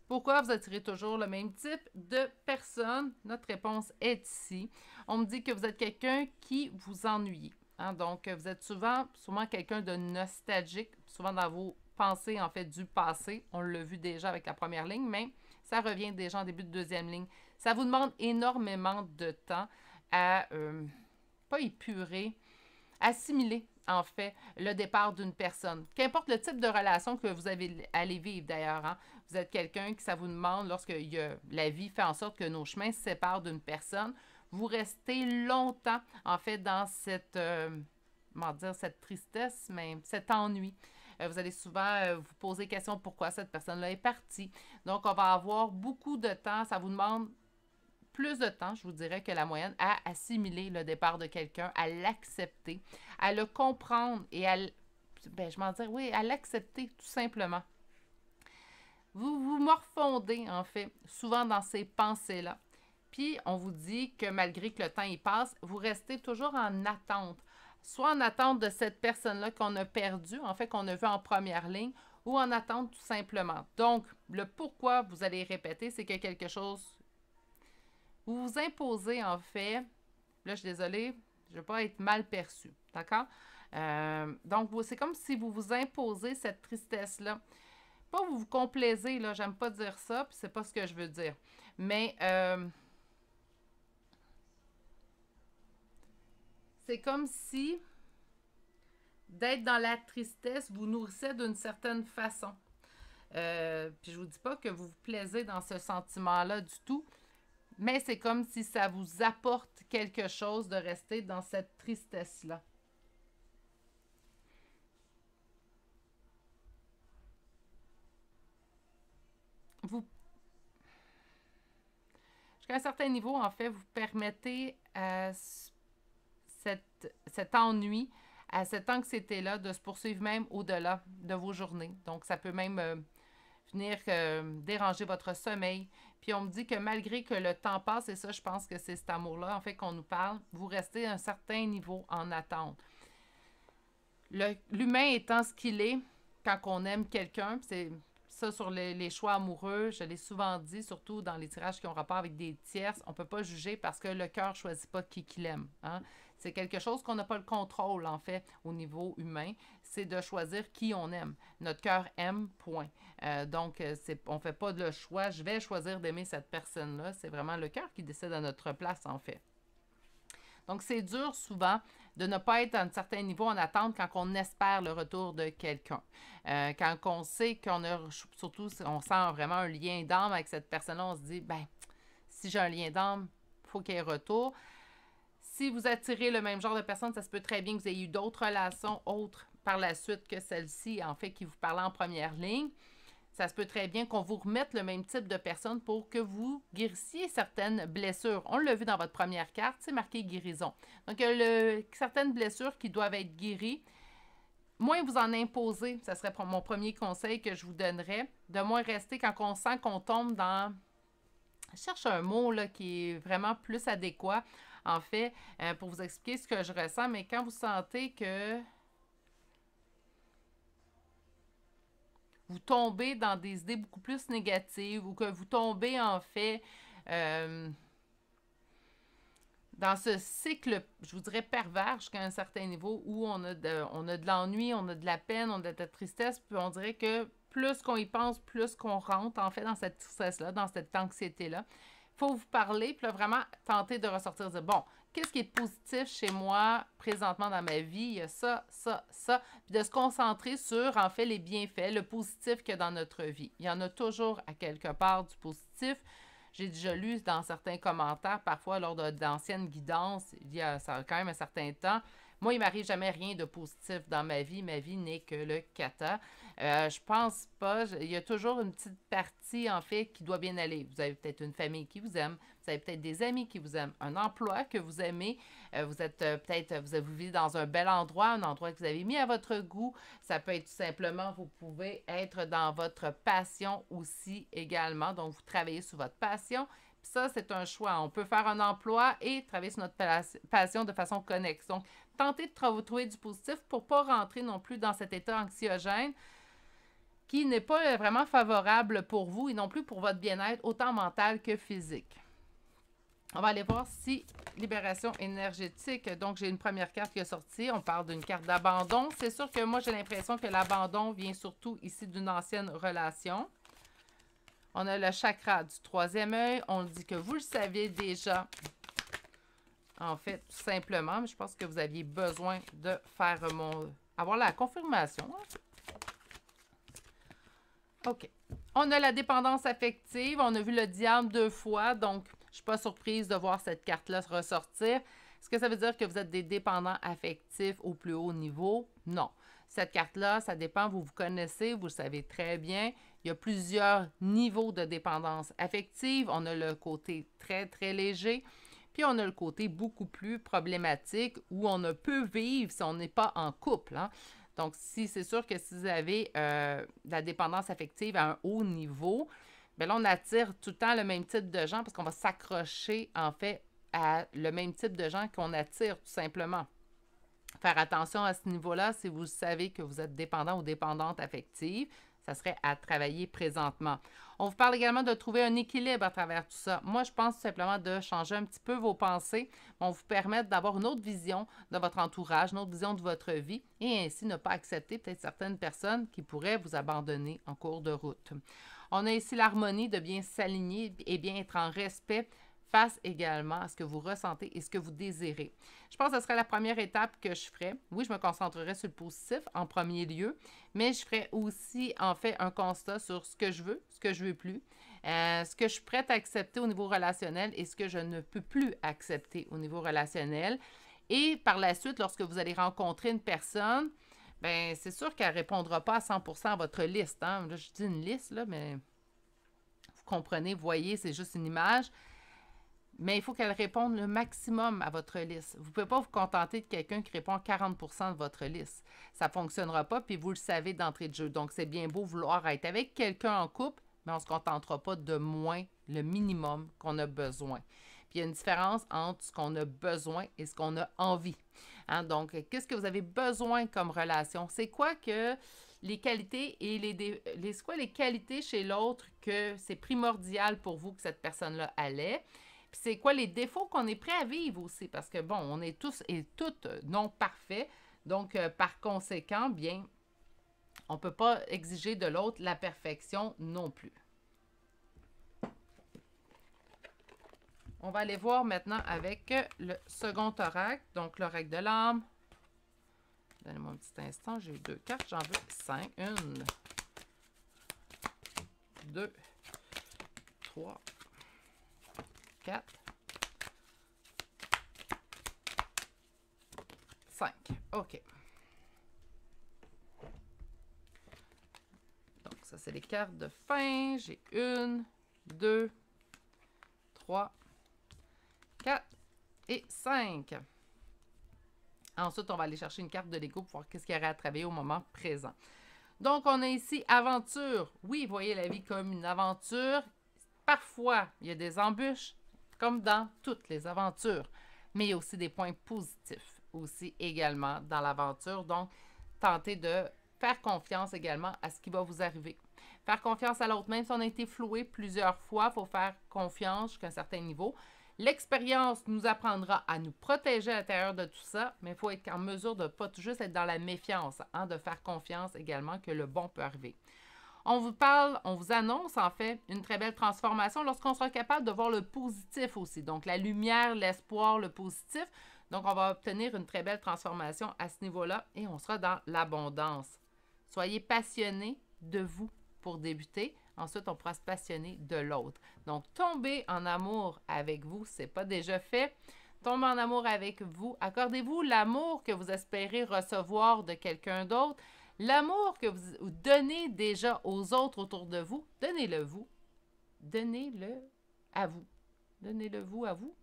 Pourquoi vous attirez toujours le même type de personne? Notre réponse est ici. On me dit que vous êtes quelqu'un qui vous ennuie. Hein? Donc, vous êtes souvent quelqu'un de nostalgique, souvent dans vos pensées, en fait, du passé. On l'a vu déjà avec la première ligne, mais ça revient déjà en début de deuxième ligne. Ça vous demande énormément de temps à, pas épurer, assimiler, en fait, le départ d'une personne. Qu'importe le type de relation que vous allez vivre, d'ailleurs. Hein? Vous êtes quelqu'un qui, ça vous demande, lorsque la vie fait en sorte que nos chemins se séparent d'une personne, vous restez longtemps, en fait, dans cette, comment dire, cette tristesse, mais cet ennui. Vous allez souvent vous poser la question pourquoi cette personne-là est partie. Donc, on va avoir beaucoup de temps. Ça vous demande plus de temps, je vous dirais, que la moyenne à assimiler le départ de quelqu'un, à l'accepter, à le comprendre et à, à l'accepter tout simplement. Vous vous morfondez, en fait, souvent dans ces pensées-là. Puis, on vous dit que malgré que le temps y passe, vous restez toujours en attente. Soit en attente de cette personne-là qu'on a perdue, en fait, qu'on a vue en première ligne, ou en attente tout simplement. Donc, le pourquoi vous allez répéter, c'est que quelque chose... Vous vous imposez, en fait... Là, je suis désolée, je ne veux pas être mal perçue, d'accord? Donc, c'est comme si vous vous imposez cette tristesse-là. Pas vous vous complaisez, là, j'aime pas dire ça, puis c'est pas ce que je veux dire. Mais... c'est comme si d'être dans la tristesse vous nourrissait d'une certaine façon. Puis je vous dis pas que vous vous plaisez dans ce sentiment-là du tout, mais c'est comme si ça vous apporte quelque chose de rester dans cette tristesse-là. Jusqu'à un certain niveau, en fait, vous permettez à cet ennui, à cette anxiété-là de se poursuivre même au-delà de vos journées. Donc, ça peut même venir déranger votre sommeil. Puis, on me dit que malgré que le temps passe, et ça, je pense que c'est cet amour-là, en fait, qu'on nous parle, vous restez à un certain niveau en attente. L'humain étant ce qu'il est, quand on aime quelqu'un, c'est ça sur les choix amoureux, je l'ai souvent dit, surtout dans les tirages qui ont rapport avec des tierces, on ne peut pas juger parce que le cœur ne choisit pas qui l'aime. Hein? C'est quelque chose qu'on n'a pas le contrôle, en fait, au niveau humain, c'est de choisir qui on aime. Notre cœur aime, point. Donc, on ne fait pas le choix, je vais choisir d'aimer cette personne-là, c'est vraiment le cœur qui décide à notre place, en fait. Donc, c'est dur souvent de ne pas être à un certain niveau en attente quand on espère le retour de quelqu'un. Quand on sait qu'on a, surtout si on sent vraiment un lien d'âme avec cette personne-là, on se dit, ben, si j'ai un lien d'âme, il faut qu'il y ait retour. Si vous attirez le même genre de personne, ça se peut très bien que vous ayez eu d'autres relations autres par la suite que celle-ci, en fait, qui vous parlait en première ligne. Ça se peut très bien qu'on vous remette le même type de personne pour que vous guérissiez certaines blessures. On l'a vu dans votre première carte, c'est marqué guérison. Donc, il y a certaines blessures qui doivent être guéries. Moins vous en imposez, ça serait mon premier conseil que je vous donnerais, de moins rester quand on sent qu'on tombe dans Je cherche un mot là, qui est vraiment plus adéquat, en fait, pour vous expliquer ce que je ressens, mais quand vous sentez que vous tombez dans des idées beaucoup plus négatives ou que vous tombez, en fait, dans ce cycle, je vous dirais pervers jusqu'à un certain niveau où on a de l'ennui, on a de la peine, on a de la tristesse, puis on dirait que plus qu'on y pense, plus qu'on rentre, en fait, dans cette tristesse-là, dans cette anxiété-là. Il faut vous parler, puis là, vraiment tenter de ressortir, de bon, qu'est-ce qui est positif chez moi présentement dans ma vie? Il y a ça, ça, ça. Puis de se concentrer sur, en fait, les bienfaits, le positif qu'il y a dans notre vie. Il y en a toujours à quelque part du positif. J'ai déjà lu dans certains commentaires, parfois lors d'anciennes guidances, il y a ça, quand même un certain temps. Moi, il ne m'arrive jamais rien de positif dans ma vie. Ma vie n'est que le kata. Je pense pas. Il y a toujours une petite partie, en fait, qui doit bien aller. Vous avez peut-être une famille qui vous aime. Vous avez peut-être des amis qui vous aiment. Un emploi que vous aimez. Vous êtes peut-être, vous vivez dans un bel endroit, un endroit que vous avez mis à votre goût. Ça peut être tout simplement, vous pouvez être dans votre passion aussi également. Donc, vous travaillez sur votre passion. Puis ça, c'est un choix. On peut faire un emploi et travailler sur notre passion de façon connexe. Donc, tentez de trouver du positif pour ne pas rentrer non plus dans cet état anxiogène qui n'est pas vraiment favorable pour vous et non plus pour votre bien-être, autant mental que physique. On va aller voir si libération énergétique. Donc, j'ai une première carte qui est sortie. On parle d'une carte d'abandon. C'est sûr que moi, j'ai l'impression que l'abandon vient surtout ici d'une ancienne relation. On a le chakra du troisième œil. On dit que vous le savez déjà. En fait, tout simplement, mais je pense que vous aviez besoin de faire avoir la confirmation. OK. On a la dépendance affective. On a vu le diable 2 fois, donc je ne suis pas surprise de voir cette carte-là ressortir. Est-ce que ça veut dire que vous êtes des dépendants affectifs au plus haut niveau? Non. Cette carte-là, ça dépend, vous vous connaissez, vous le savez très bien. Il y a plusieurs niveaux de dépendance affective. On a le côté très, très léger. Puis, on a le côté beaucoup plus problématique où on ne peut vivre si on n'est pas en couple. Hein? Donc, c'est sûr que si vous avez la dépendance affective à un haut niveau, bien là, on attire tout le temps le même type de gens parce qu'on va s'accrocher, en fait, à le même type de gens qu'on attire, tout simplement. Faire attention à ce niveau-là si vous savez que vous êtes dépendant ou dépendante affective. Ça serait à travailler présentement. On vous parle également de trouver un équilibre à travers tout ça. Moi, je pense tout simplement de changer un petit peu vos pensées. Vont vous permettre d'avoir une autre vision de votre entourage, une autre vision de votre vie et ainsi ne pas accepter peut-être certaines personnes qui pourraient vous abandonner en cours de route. On a ici l'harmonie de bien s'aligner et bien être en respect face également à ce que vous ressentez et ce que vous désirez. Je pense que ce serait la première étape que je ferais. Oui, je me concentrerai sur le positif en premier lieu, mais je ferais aussi, en fait, un constat sur ce que je veux, ce que je veux plus, ce que je suis prête à accepter au niveau relationnel et ce que je ne peux plus accepter au niveau relationnel. Et par la suite, lorsque vous allez rencontrer une personne, bien, c'est sûr qu'elle ne répondra pas à 100% à votre liste. Hein? Là, je dis une liste, là, mais vous comprenez, vous voyez, c'est juste une image. Mais il faut qu'elle réponde le maximum à votre liste. Vous ne pouvez pas vous contenter de quelqu'un qui répond 40% de votre liste. Ça ne fonctionnera pas, puis vous le savez d'entrée de jeu. Donc, c'est bien beau vouloir être avec quelqu'un en couple, mais on ne se contentera pas de moins, le minimum qu'on a besoin. Puis, il y a une différence entre ce qu'on a besoin et ce qu'on a envie. Hein? Donc, qu'est-ce que vous avez besoin comme relation? C'est quoi que les qualités et les qualités chez l'autre que c'est primordial pour vous que cette personne-là allait? Puis c'est quoi les défauts qu'on est prêt à vivre aussi? Parce que, bon, on est tous et toutes non parfaits. Donc, par conséquent, bien, on ne peut pas exiger de l'autre la perfection non plus. On va aller voir maintenant avec le second oracle, donc l'oracle de l'âme. Donnez-moi un petit instant, j'ai eu 2 cartes, j'en veux 5. 1, 2, 3, 4, 5. OK. Donc, ça, c'est les cartes de fin. J'ai 1, 2, 3, 4 et 5. Ensuite, on va aller chercher une carte de l'ego pour voir qu'est-ce qu'il y aurait à travailler au moment présent. Donc, on a ici aventure. Oui, voyez la vie comme une aventure. parfois, il y a des embûches, comme dans toutes les aventures, mais il y a aussi des points positifs aussi également dans l'aventure. Donc, tentez de faire confiance également à ce qui va vous arriver. Faire confiance à l'autre, même si on a été floué plusieurs fois, il faut faire confiance jusqu'à un certain niveau. L'expérience nous apprendra à nous protéger à l'intérieur de tout ça, mais il faut être en mesure de ne pas juste être dans la méfiance, hein, de faire confiance également que le bon peut arriver. On vous parle, on vous annonce en fait une très belle transformation lorsqu'on sera capable de voir le positif aussi. Donc la lumière, l'espoir, le positif. Donc on va obtenir une très belle transformation à ce niveau-là et on sera dans l'abondance. Soyez passionnés de vous pour débuter. Ensuite, on pourra se passionner de l'autre. Donc, tomber en amour avec vous, ce n'est pas déjà fait. Tombez en amour avec vous. Accordez-vous l'amour que vous espérez recevoir de quelqu'un d'autre. L'amour que vous donnez déjà aux autres autour de vous, donnez-le vous. Donnez-le à vous. Donnez-le vous à vous.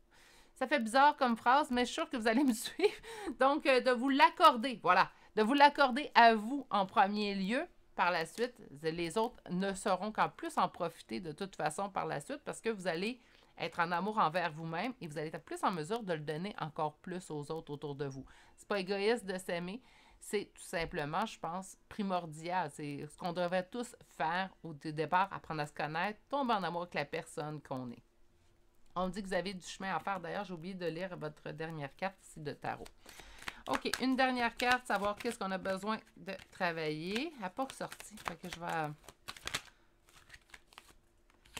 Ça fait bizarre comme phrase, mais je suis sûre que vous allez me suivre. Donc, de vous l'accorder, voilà. De vous l'accorder à vous en premier lieu. Par la suite, les autres ne sauront qu'en plus en profiter de toute façon par la suite parce que vous allez être en amour envers vous-même et vous allez être plus en mesure de le donner encore plus aux autres autour de vous. C'est pas égoïste de s'aimer, c'est tout simplement, je pense, primordial. C'est ce qu'on devrait tous faire au départ, apprendre à se connaître, tomber en amour avec la personne qu'on est. On me dit que vous avez du chemin à faire. D'ailleurs, j'ai oublié de lire votre dernière carte ici de tarot. OK, une dernière carte, savoir qu'est-ce qu'on a besoin de travailler. Elle n'a pas ressorti, fait que je vais...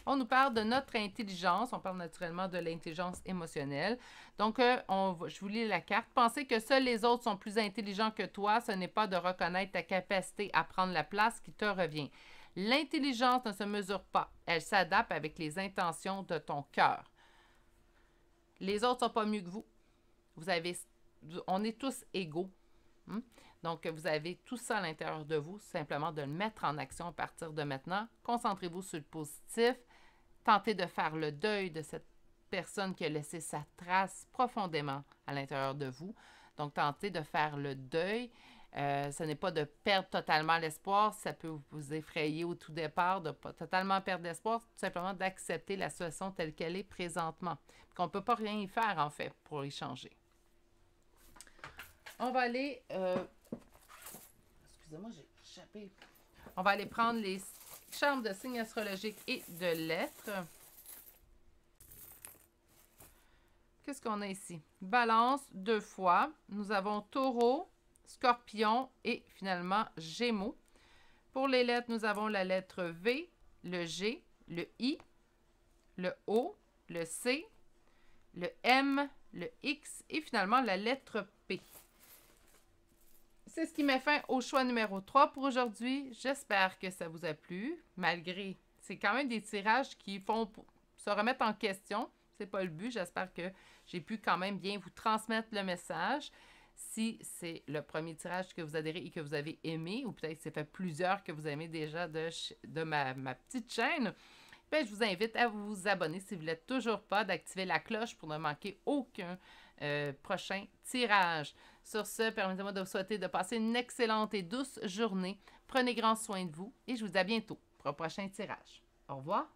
On nous parle de notre intelligence, on parle naturellement de l'intelligence émotionnelle. Donc, je vous lis la carte. Pensez que seuls les autres sont plus intelligents que toi, ce n'est pas de reconnaître ta capacité à prendre la place qui te revient. L'intelligence ne se mesure pas, elle s'adapte avec les intentions de ton cœur. Les autres ne sont pas mieux que vous. On est tous égaux. Donc, vous avez tout ça à l'intérieur de vous, simplement de le mettre en action à partir de maintenant. Concentrez-vous sur le positif. Tentez de faire le deuil de cette personne qui a laissé sa trace profondément à l'intérieur de vous. Donc, tentez de faire le deuil. Ce n'est pas de perdre totalement l'espoir. Ça peut vous effrayer au tout départ, de ne pas totalement perdre l'espoir. Tout simplement d'accepter la situation telle qu'elle est présentement. Qu'on ne peut pas rien y faire, en fait, pour y changer. On va aller... Excusez-moi, j'ai échappé. On va aller prendre les charmes de signes astrologiques et de lettres. Qu'est-ce qu'on a ici? Balance, 2 fois. Nous avons Taureau, Scorpion et finalement Gémeaux. Pour les lettres, nous avons la lettre V, le G, le I, le O, le C, le M, le X et finalement la lettre P. C'est ce qui met fin au choix numéro 3 pour aujourd'hui. J'espère que ça vous a plu, malgré... C'est quand même des tirages qui font se remettre en question. C'est pas le but. J'espère que j'ai pu quand même bien vous transmettre le message. Si c'est le premier tirage que vous adhérez et que vous avez aimé, ou peut-être c'est fait plusieurs que vous aimez déjà de ma petite chaîne, bien, je vous invite à vous abonner si vous ne l'êtes toujours pas, d'activer la cloche pour ne manquer aucun prochain tirage. Sur ce, permettez-moi de vous souhaiter de passer une excellente et douce journée. Prenez grand soin de vous et je vous dis à bientôt pour un prochain tirage. Au revoir!